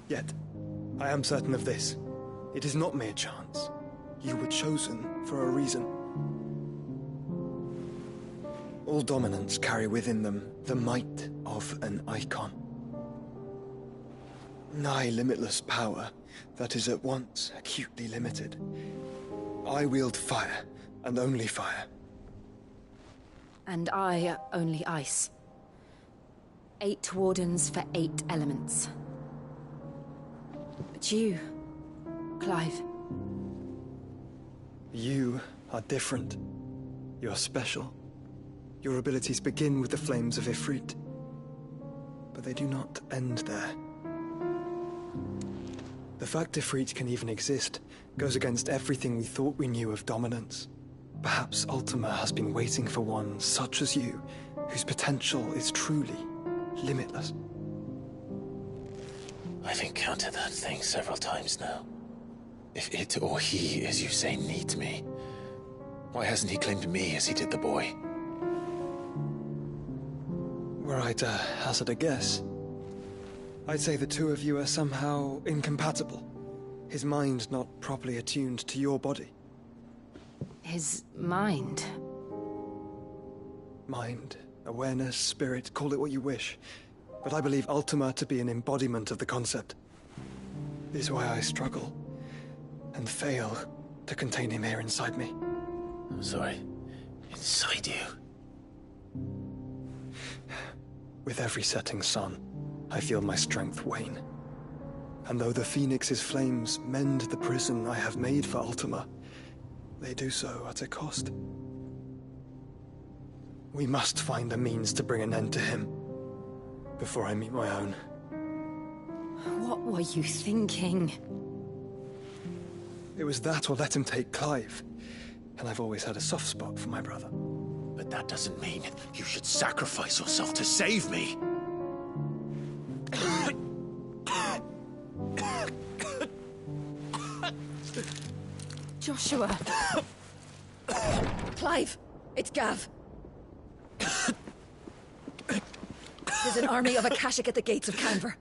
Yet, I am certain of this. It is not mere chance. You were chosen for a reason. All dominants carry within them the might of an icon. Nigh limitless power that is at once acutely limited. I wield fire, and only fire. And I only ice. 8 wardens for 8 elements. But you, Clive. You are different. You're special. Your abilities begin with the flames of Ifrit. But they do not end there. The fact Ifrit can even exist goes against everything we thought we knew of dominance. Perhaps Ultima has been waiting for one such as you, whose potential is truly limitless. I've encountered that thing several times now. If it or he, as you say, needs me, why hasn't he claimed me as he did the boy? Were I to hazard a guess, I'd say the two of you are somehow incompatible. His mind not properly attuned to your body. His mind? Mind, awareness, spirit, call it what you wish. But I believe Ultima to be an embodiment of the concept. This is why I struggle and fail to contain him here inside me. I'm sorry. Inside you? With every setting sun, I feel my strength wane. And though the Phoenix's flames mend the prison I have made for Ultima, they do so at a cost. We must find a means to bring an end to him before I meet my own. What were you thinking? It was that or let him take Clive. And I've always had a soft spot for my brother. But that doesn't mean you should sacrifice yourself to save me. Joshua! Clive! It's Gav! There's an army of Akashic at the gates of Canver.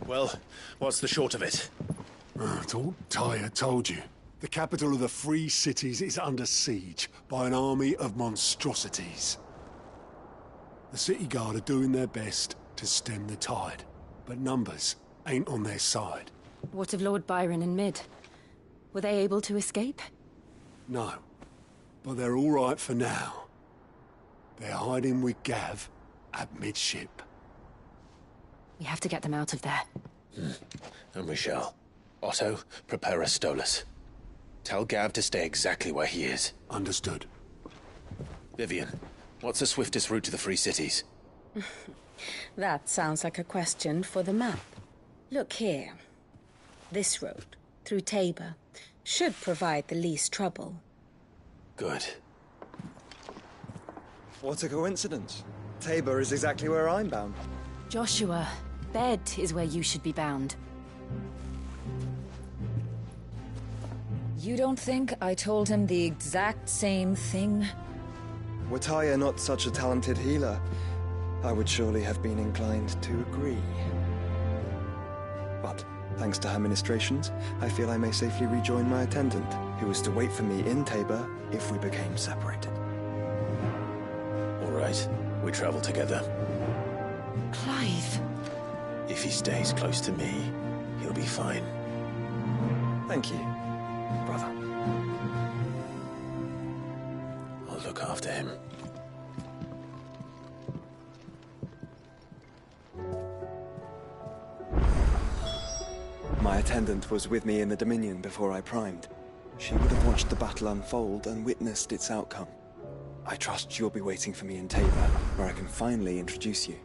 Well, what's the short of it? Thought Tyre told you. The capital of the Free Cities is under siege by an army of monstrosities. The City Guard are doing their best to stem the tide, but numbers ain't on their side. What of Lord Byron and Mid? Were they able to escape? No, but they're all right for now. They're hiding with Gav at midship. We have to get them out of there. And we shall. Otto, prepare a Stolas. Tell Gav to stay exactly where he is. Understood. Vivian, what's the swiftest route to the Free Cities? That sounds like a question for the map. Look here. This road, through Tabor, should provide the least trouble. Good. What a coincidence. Tabor is exactly where I'm bound. Joshua, bed is where you should be bound. You don't think I told him the exact same thing? Were Tyre not such a talented healer, I would surely have been inclined to agree. But, thanks to her ministrations, I feel I may safely rejoin my attendant, who was to wait for me in Tabor if we became separated. All right, we travel together. Clive! If he stays close to me, he'll be fine. Thank you, brother. I'll look after him. attendant was with me in the Dominion before I primed. She would have watched the battle unfold and witnessed its outcome. I trust you'll be waiting for me in Tabor, where I can finally introduce you.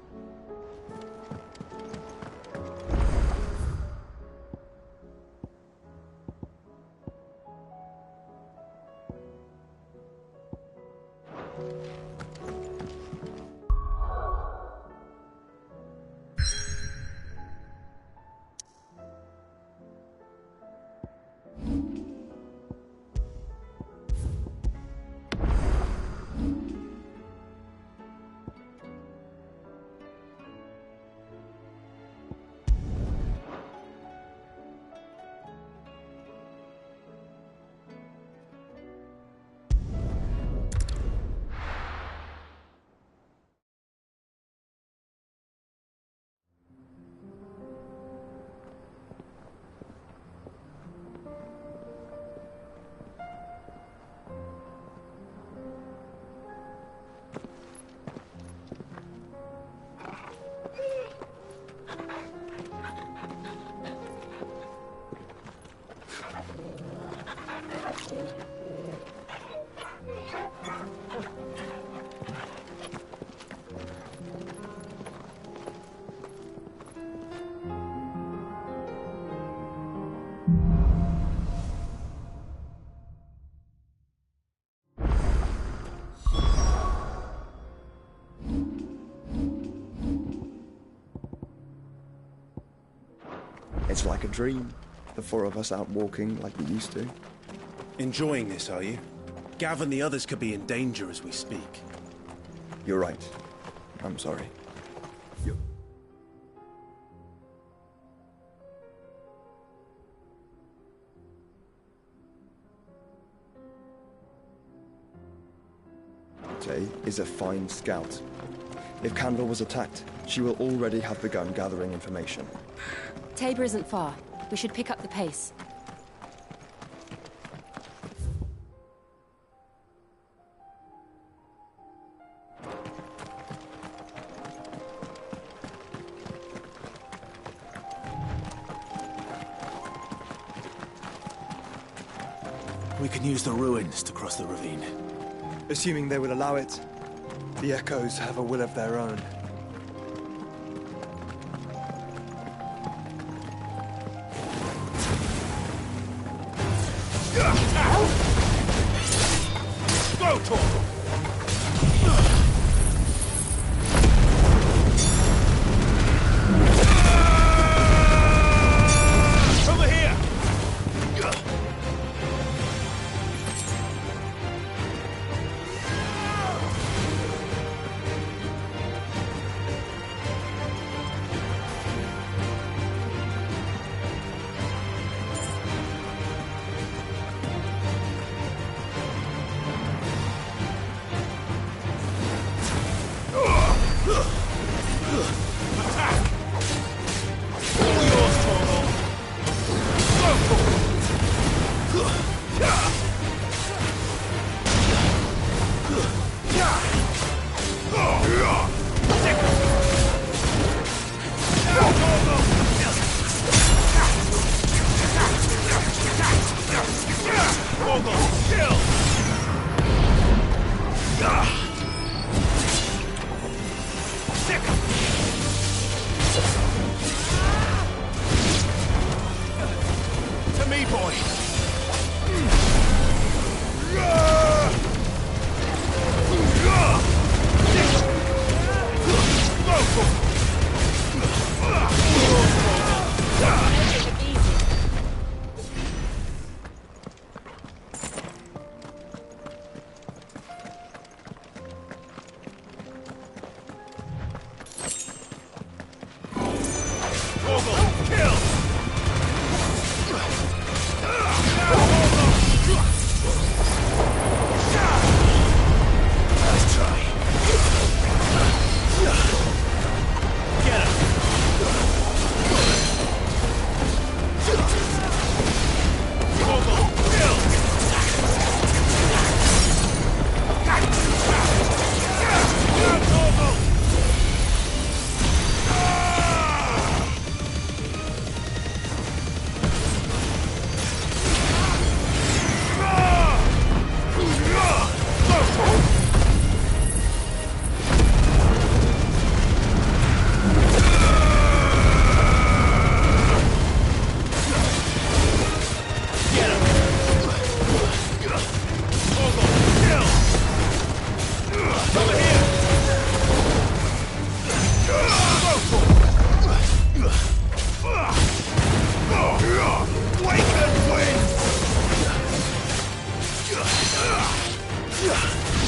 It's like a dream. The four of us out walking like we used to. Enjoying this, are you? Gav and the others could be in danger as we speak. You're right. I'm sorry. Tay is a fine scout. If Candle was attacked, she will already have begun gathering information. Tabor isn't far. We should pick up the pace. We can use the ruins to cross the ravine. Assuming they will allow it. The Echoes have a will of their own. Go, Torgal! Over here!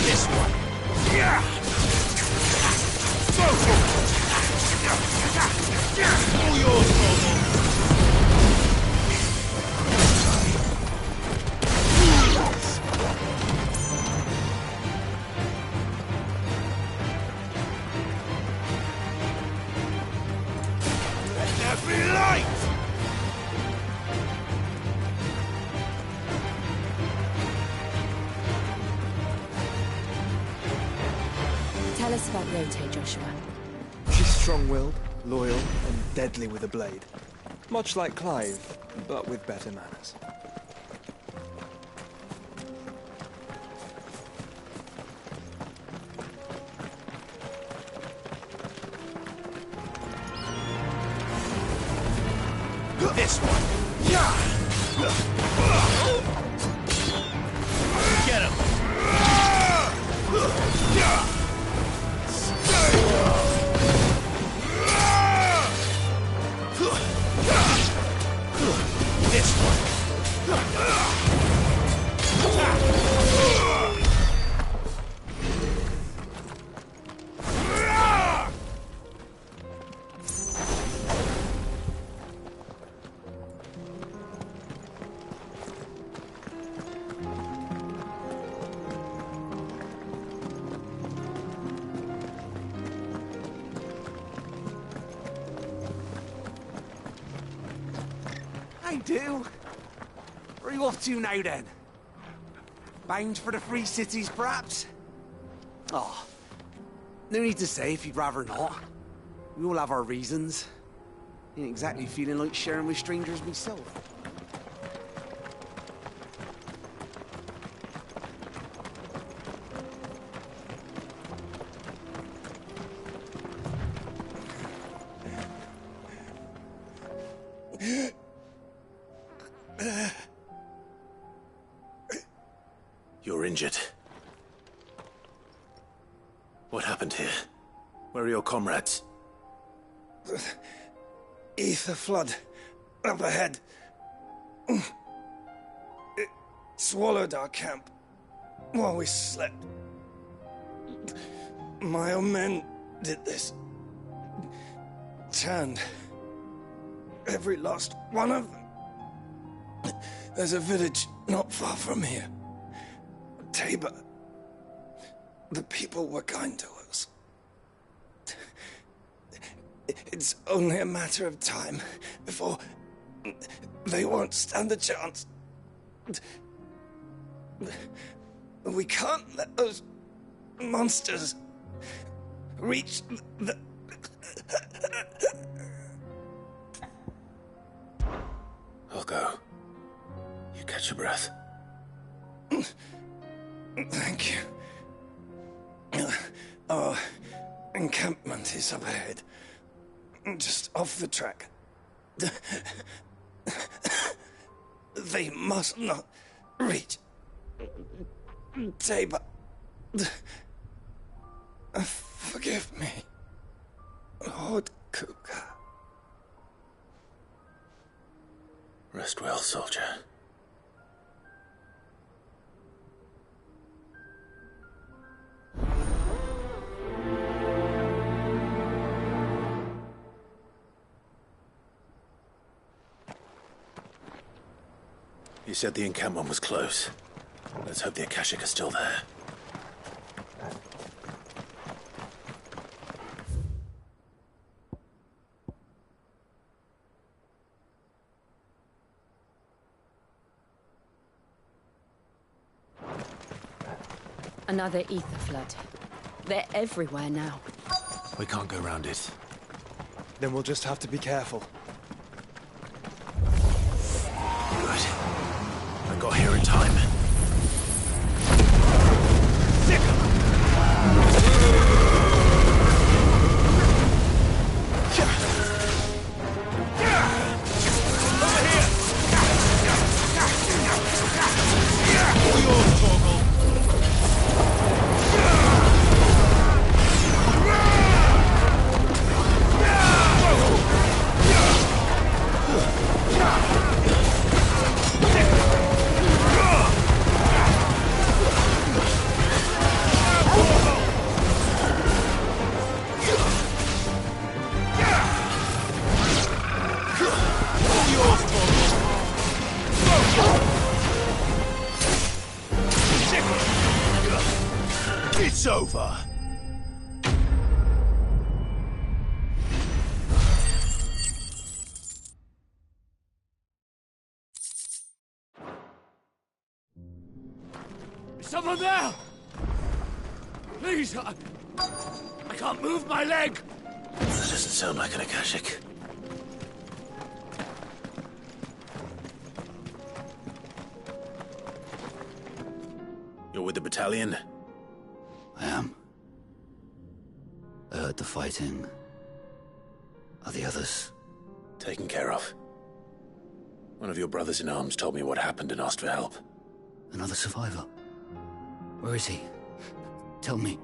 This one. Yeah. All yours, Noble. Let there be light! Tell us about Rote, Joshua. She's strong-willed, loyal, and deadly with a blade. Much like Clive, but with better manners. This one. Yeah. Get him. This one. Hey, do. Where are you off to now, then? Bound for the Free Cities, perhaps? Oh, no need to say if you'd rather not. We all have our reasons. Ain't exactly feeling like sharing with strangers myself. You're injured. What happened here? Where are your comrades? Ether flood. Up ahead. It swallowed our camp while we slept. My own men did this. Turned every last one of them. There's a village not far from here. Tabor. The people were kind to us. It's only a matter of time before they won't stand a chance. We can't let those monsters reach the... I'll go. You catch your breath. Thank you. Our encampment is up ahead. Just off the track. They must not reach Tabor. Forgive me, Lord Kuka. Rest well, soldier. You said the encampment was close. Let's hope the Akashic are still there. Another ether flood. They're everywhere now. We can't go round it. Then we'll just have to be careful. Good. I got here in time. It's over! Is someone there? Please, I can't move my leg! That doesn't sound like an Akashic. You're with the battalion? I am. I heard the fighting. Are the others? Taken care of. One of your brothers in arms told me what happened and asked for help. Another survivor? Where is he? Tell me.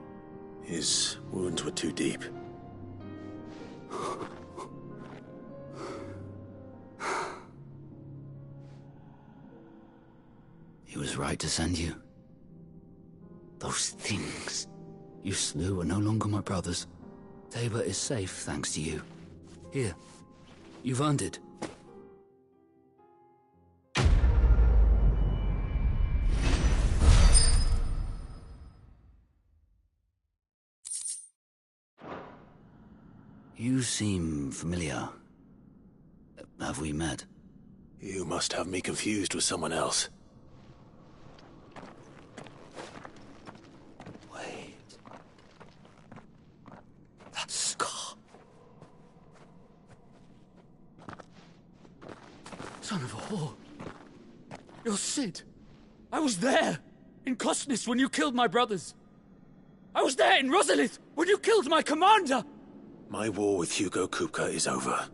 His wounds were too deep. He was right to send you. Those things you slew are no longer my brothers. Tabor is safe thanks to you. Here, you've earned it. You seem familiar. Have we met? You must have me confused with someone else. Wait. That scar. Son of a whore. You're Cid. I was there, in Costness, when you killed my brothers. I was there in Rosalith, when you killed my commander! My war with Hugo Kupka is over.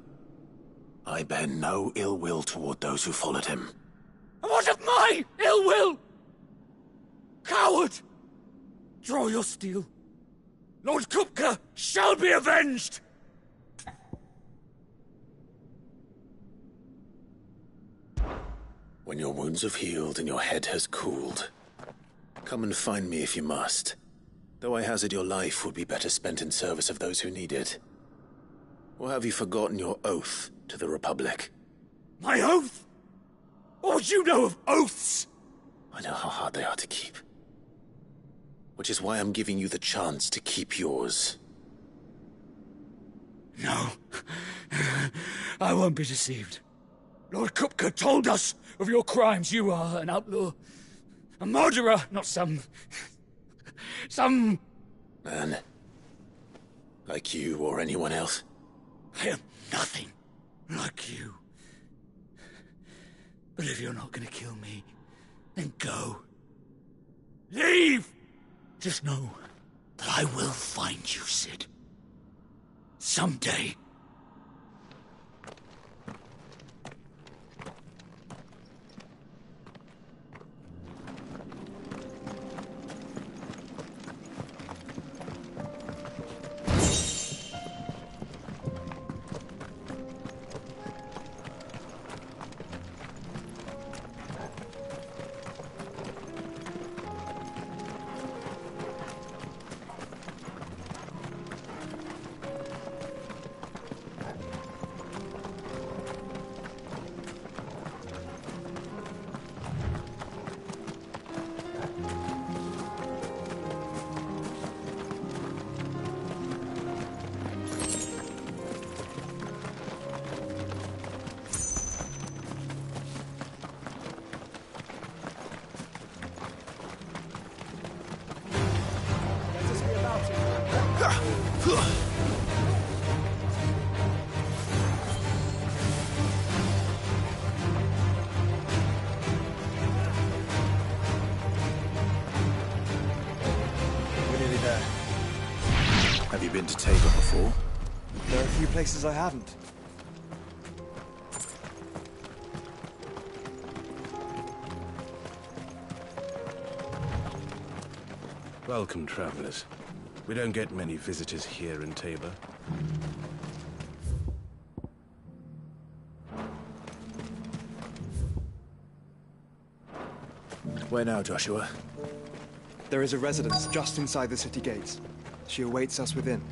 I bear no ill will toward those who followed him. And what of my ill will? Coward! Draw your steel. Lord Kupka shall be avenged! When your wounds have healed and your head has cooled, come and find me if you must. Though I hazard your life would be better spent in service of those who need it. Or have you forgotten your oath to the Republic? My oath? What would you know of oaths? I know how hard they are to keep. Which is why I'm giving you the chance to keep yours. No. I won't be deceived. Lord Kupka told us of your crimes. You are an outlaw. A murderer, not some man. Like you or anyone else. I am nothing like you. But if you're not gonna kill me, then go. Leave! Just know that I will find you, Cid. Someday. Have you been to Tabor before? There are a few places I haven't. Welcome, travelers. We don't get many visitors here in Tabor. Where now, Joshua? There is a residence just inside the city gates. She awaits us within.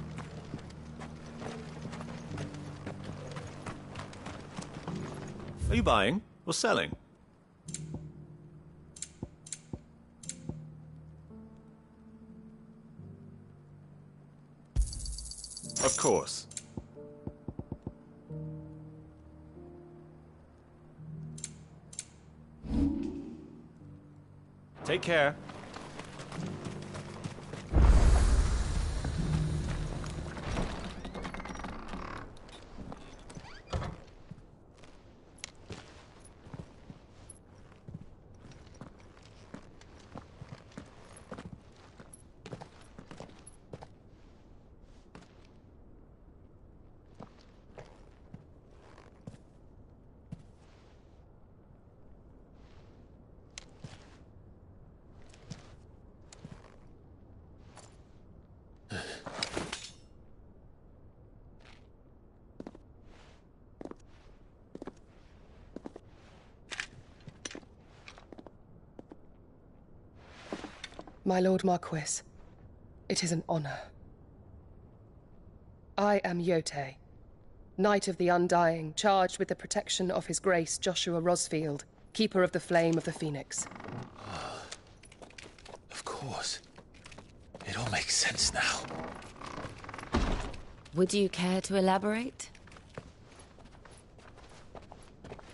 Are you buying or selling? Of course. Take care. My Lord Marquis, it is an honor. I am Yote, Knight of the Undying, charged with the protection of His Grace Joshua Rosfield, Keeper of the Flame of the Phoenix. Of course. It all makes sense now. Would you care to elaborate?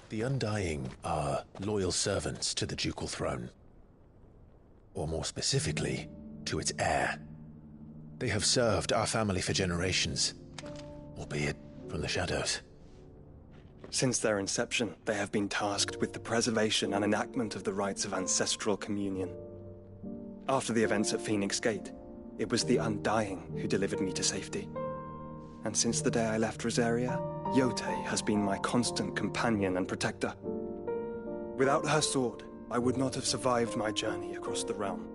The Undying are loyal servants to the ducal throne. Or more specifically, to its heir. They have served our family for generations, albeit from the shadows. Since their inception, they have been tasked with the preservation and enactment of the rites of ancestral communion. After the events at Phoenix Gate, it was the Undying who delivered me to safety. And since the day I left Rosaria, Yote has been my constant companion and protector. Without her sword, I would not have survived my journey across the realm.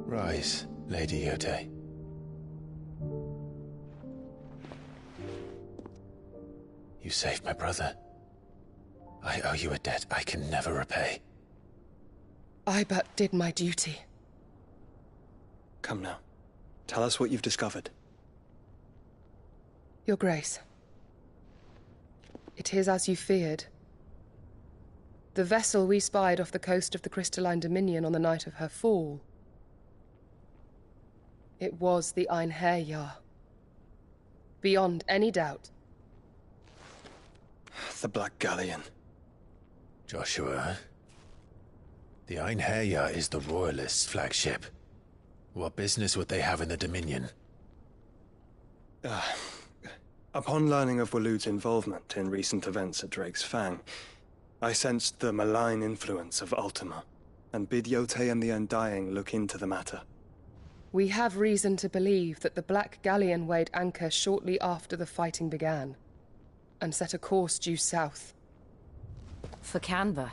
Rise, Lady Yote. You saved my brother. I owe you a debt I can never repay. I but did my duty. Come now. Tell us what you've discovered. Your Grace. It is as you feared. The vessel we spied off the coast of the Crystalline Dominion on the night of her fall. It was the Einherjar. Beyond any doubt. The Black Galleon. Joshua, the Einherjar is the Royalists' flagship. What business would they have in the Dominion? Upon learning of Waloed's involvement in recent events at Drake's Fang, I sensed the malign influence of Ultima, and bid Yote and the Undying look into the matter. We have reason to believe that the Black Galleon weighed anchor shortly after the fighting began, and set a course due south. For Canva.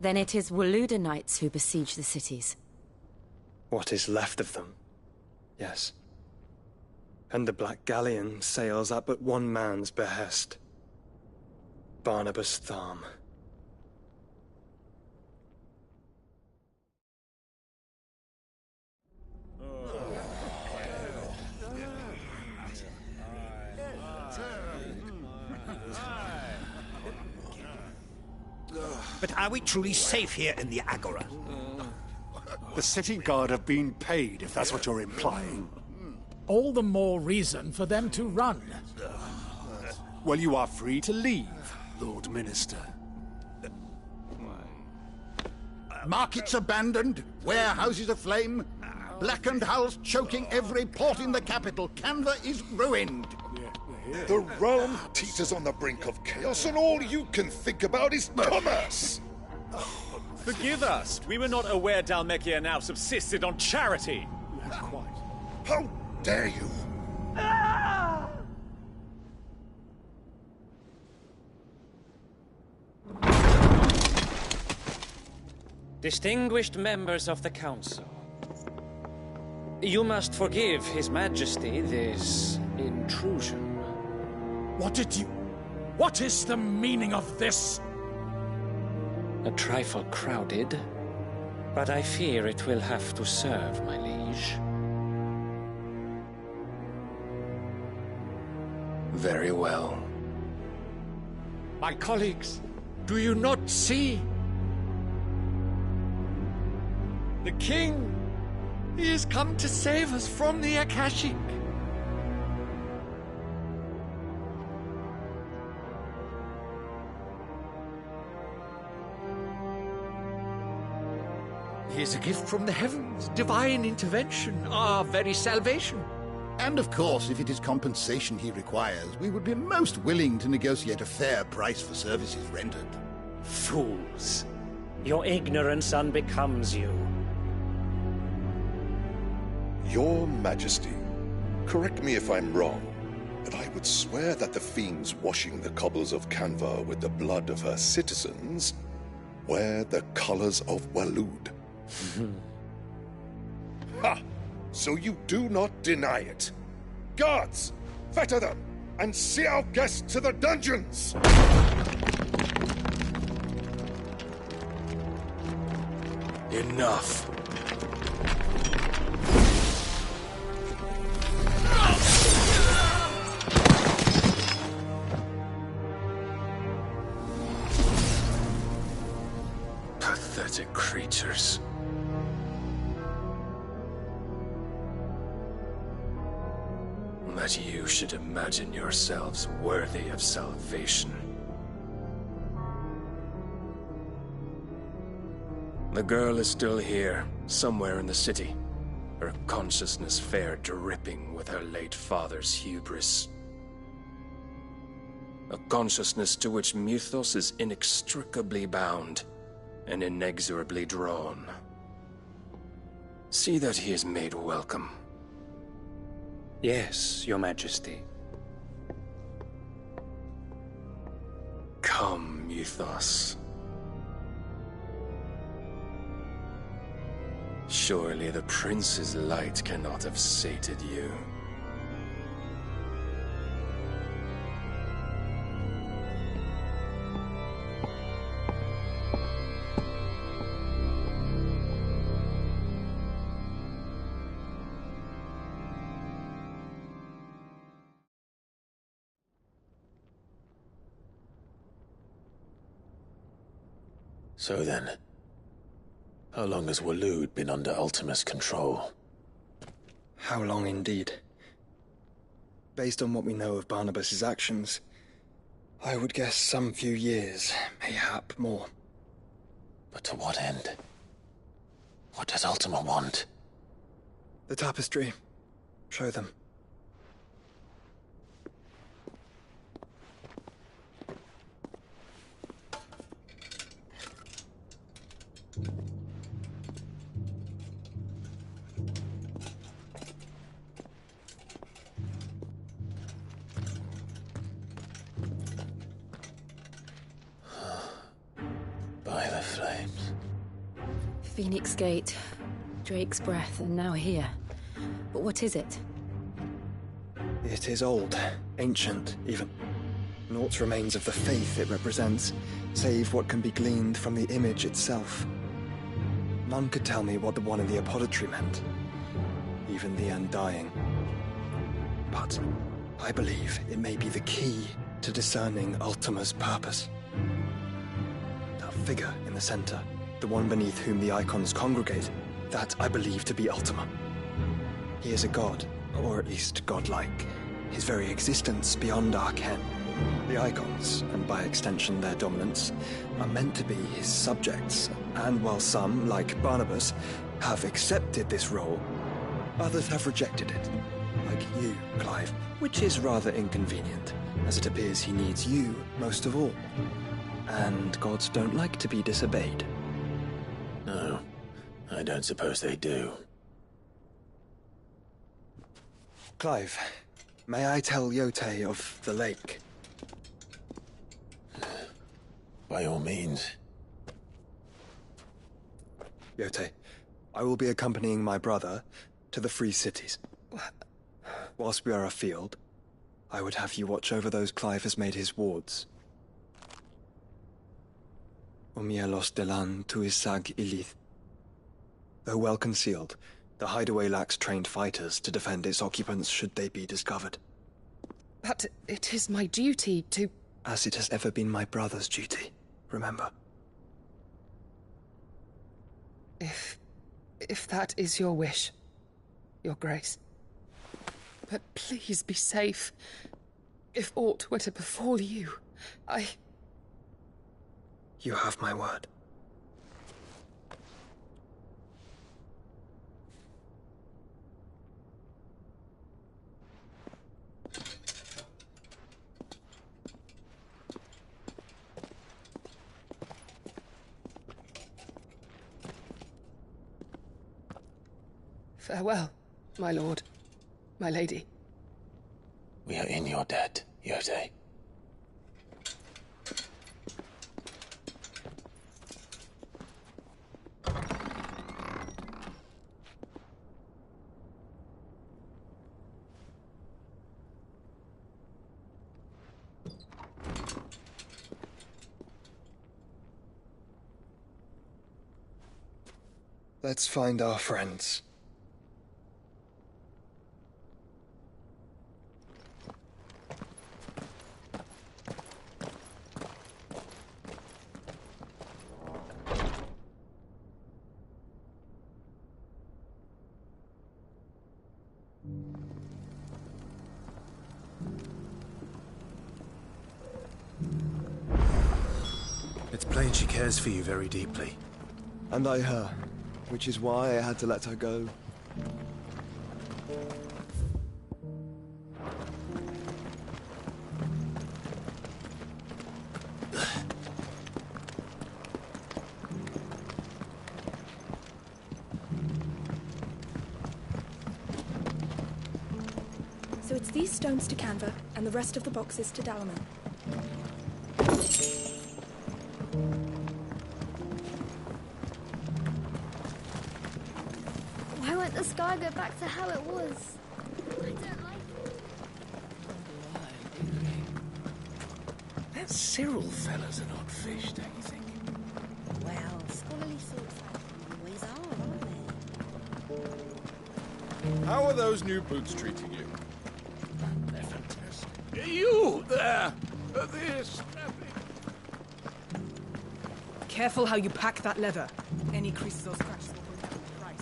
Then it is Waloed Knights who besiege the cities. What is left of them, yes. And the Black Galleon sails at but one man's behest. Barnabas Tharm. But are we truly safe here in the Agora? The city guard have been paid, if that's what you're implying. All the more reason for them to run. Well, you are free to leave, Lord Minister. Markets abandoned, warehouses aflame, blackened hulls choking every port in the capital. Canva is ruined. The realm teeters on the brink of chaos, and all you can think about is commerce! Forgive us. We were not aware Dhalmekia now subsisted on charity. How dare you? Distinguished members of the Council, you must forgive His Majesty this intrusion. What is the meaning of this? A trifle crowded, but I fear it will have to serve, my liege. Very well. My colleagues, do you not see? The king He has come to save us from the Akashic. He is a gift from the heavens, divine intervention, our very salvation. And of course, if it is compensation he requires, we would be most willing to negotiate a fair price for services rendered. Fools. Your ignorance unbecomes you. Your Majesty, correct me if I'm wrong, but I would swear that the fiends washing the cobbles of Canva with the blood of her citizens wear the colors of Waloed. Ha! So you do not deny it. Guards, fetter them, and see our guests to the dungeons! Enough. Pathetic creatures. That you should imagine yourselves worthy of salvation. The girl is still here, somewhere in the city, her consciousness fair dripping with her late father's hubris. A consciousness to which Mythos is inextricably bound and inexorably drawn. See that he is made welcome. Yes, Your Majesty. Come, Mythos. Surely the prince's light cannot have sated you. So then, how long has Waloed been under Ultima's control? How long indeed? Based on what we know of Barnabas's actions, I would guess some few years, mayhap more. But to what end? What does Ultima want? The tapestry. Show them. By the flames. Phoenix Gate, Drake's Breath, and now here. But what is it? It is old, ancient, even. Naught remains of the faith it represents, save what can be gleaned from the image itself. None could tell me what the one in the apothecary meant, even the Undying. But I believe it may be the key to discerning Ultima's purpose. That figure in the center, the one beneath whom the icons congregate, that I believe to be Ultima. He is a god, or at least godlike, his very existence beyond our ken. The icons, and by extension their dominance, are meant to be his subjects, and while some, like Barnabas, have accepted this role, others have rejected it, like you, Clive, which is rather inconvenient, as it appears he needs you most of all. And gods don't like to be disobeyed. No, I don't suppose they do. Clive, may I tell Yote of the lake? By all means. Yote, I will be accompanying my brother to the Free Cities. Whilst we are afield, I would have you watch over those Clive has made his wards. Umielos delan tuisag ilith. Though well concealed, the hideaway lacks trained fighters to defend its occupants should they be discovered. But it is my duty to... As it has ever been my brother's duty, remember. If that is your wish. Your Grace. But please be safe. If aught were to befall you, You have my word. Farewell, my lord, my lady. We are in your debt, Yotei. Let's find our friends. It's plain she cares for you very deeply. And I her, which is why I had to let her go. So it's these stones to Canva, and the rest of the boxes to Dalaman. Why won't the sky go back to how it was? I don't like it. That Cyril fella's an odd fish, don't you think? Well, scholarly sorts always are, aren't they? How are those new boots treating you? They're fantastic. You there! This. Careful how you pack that leather. Any creases or scratches will bring down the price.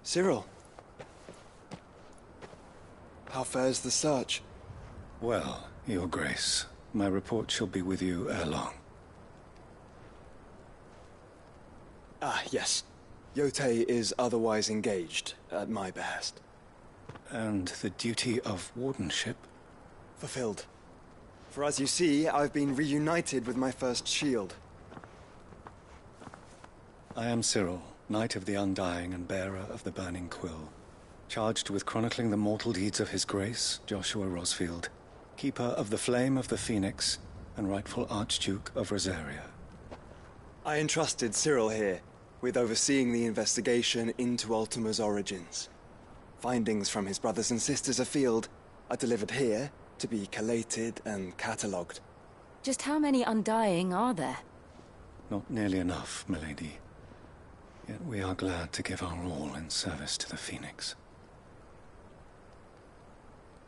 Cyril. How fares the search? Well, Your Grace, my report shall be with you ere long. Ah, yes. Yotei is otherwise engaged, at my behest. And the duty of wardenship? Fulfilled. For as you see, I've been reunited with my first shield. I am Cyril, Knight of the Undying and bearer of the Burning Quill, charged with chronicling the mortal deeds of His Grace, Joshua Rosfield, keeper of the Flame of the Phoenix and rightful Archduke of Rosaria. I entrusted Cyril here with overseeing the investigation into Ultima's origins. Findings from his brothers and sisters afield are delivered here to be collated and catalogued. Just how many Undying are there? Not nearly enough, milady. Yet we are glad to give our all in service to the Phoenix.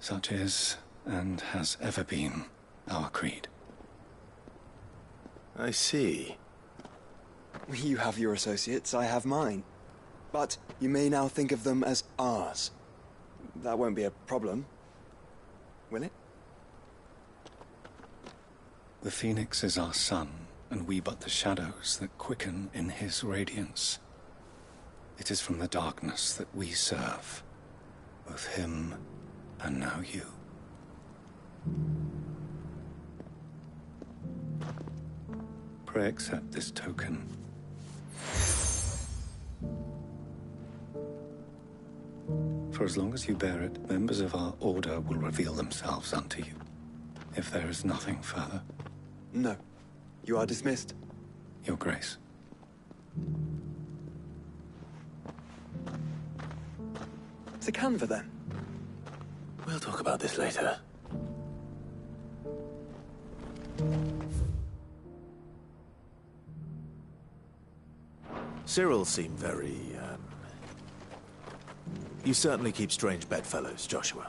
Such is, and has ever been, our creed. I see. You have your associates, I have mine. But you may now think of them as ours. That won't be a problem, will it? The Phoenix is our sun, and we but the shadows that quicken in his radiance. It is from the darkness that we serve, both him and now you. Pray accept this token. For as long as you bear it, members of our order will reveal themselves unto you. If there is nothing further. No. You are dismissed. Your Grace. to Canva, then? We'll talk about this later. Cyril seemed very, You certainly keep strange bedfellows, Joshua.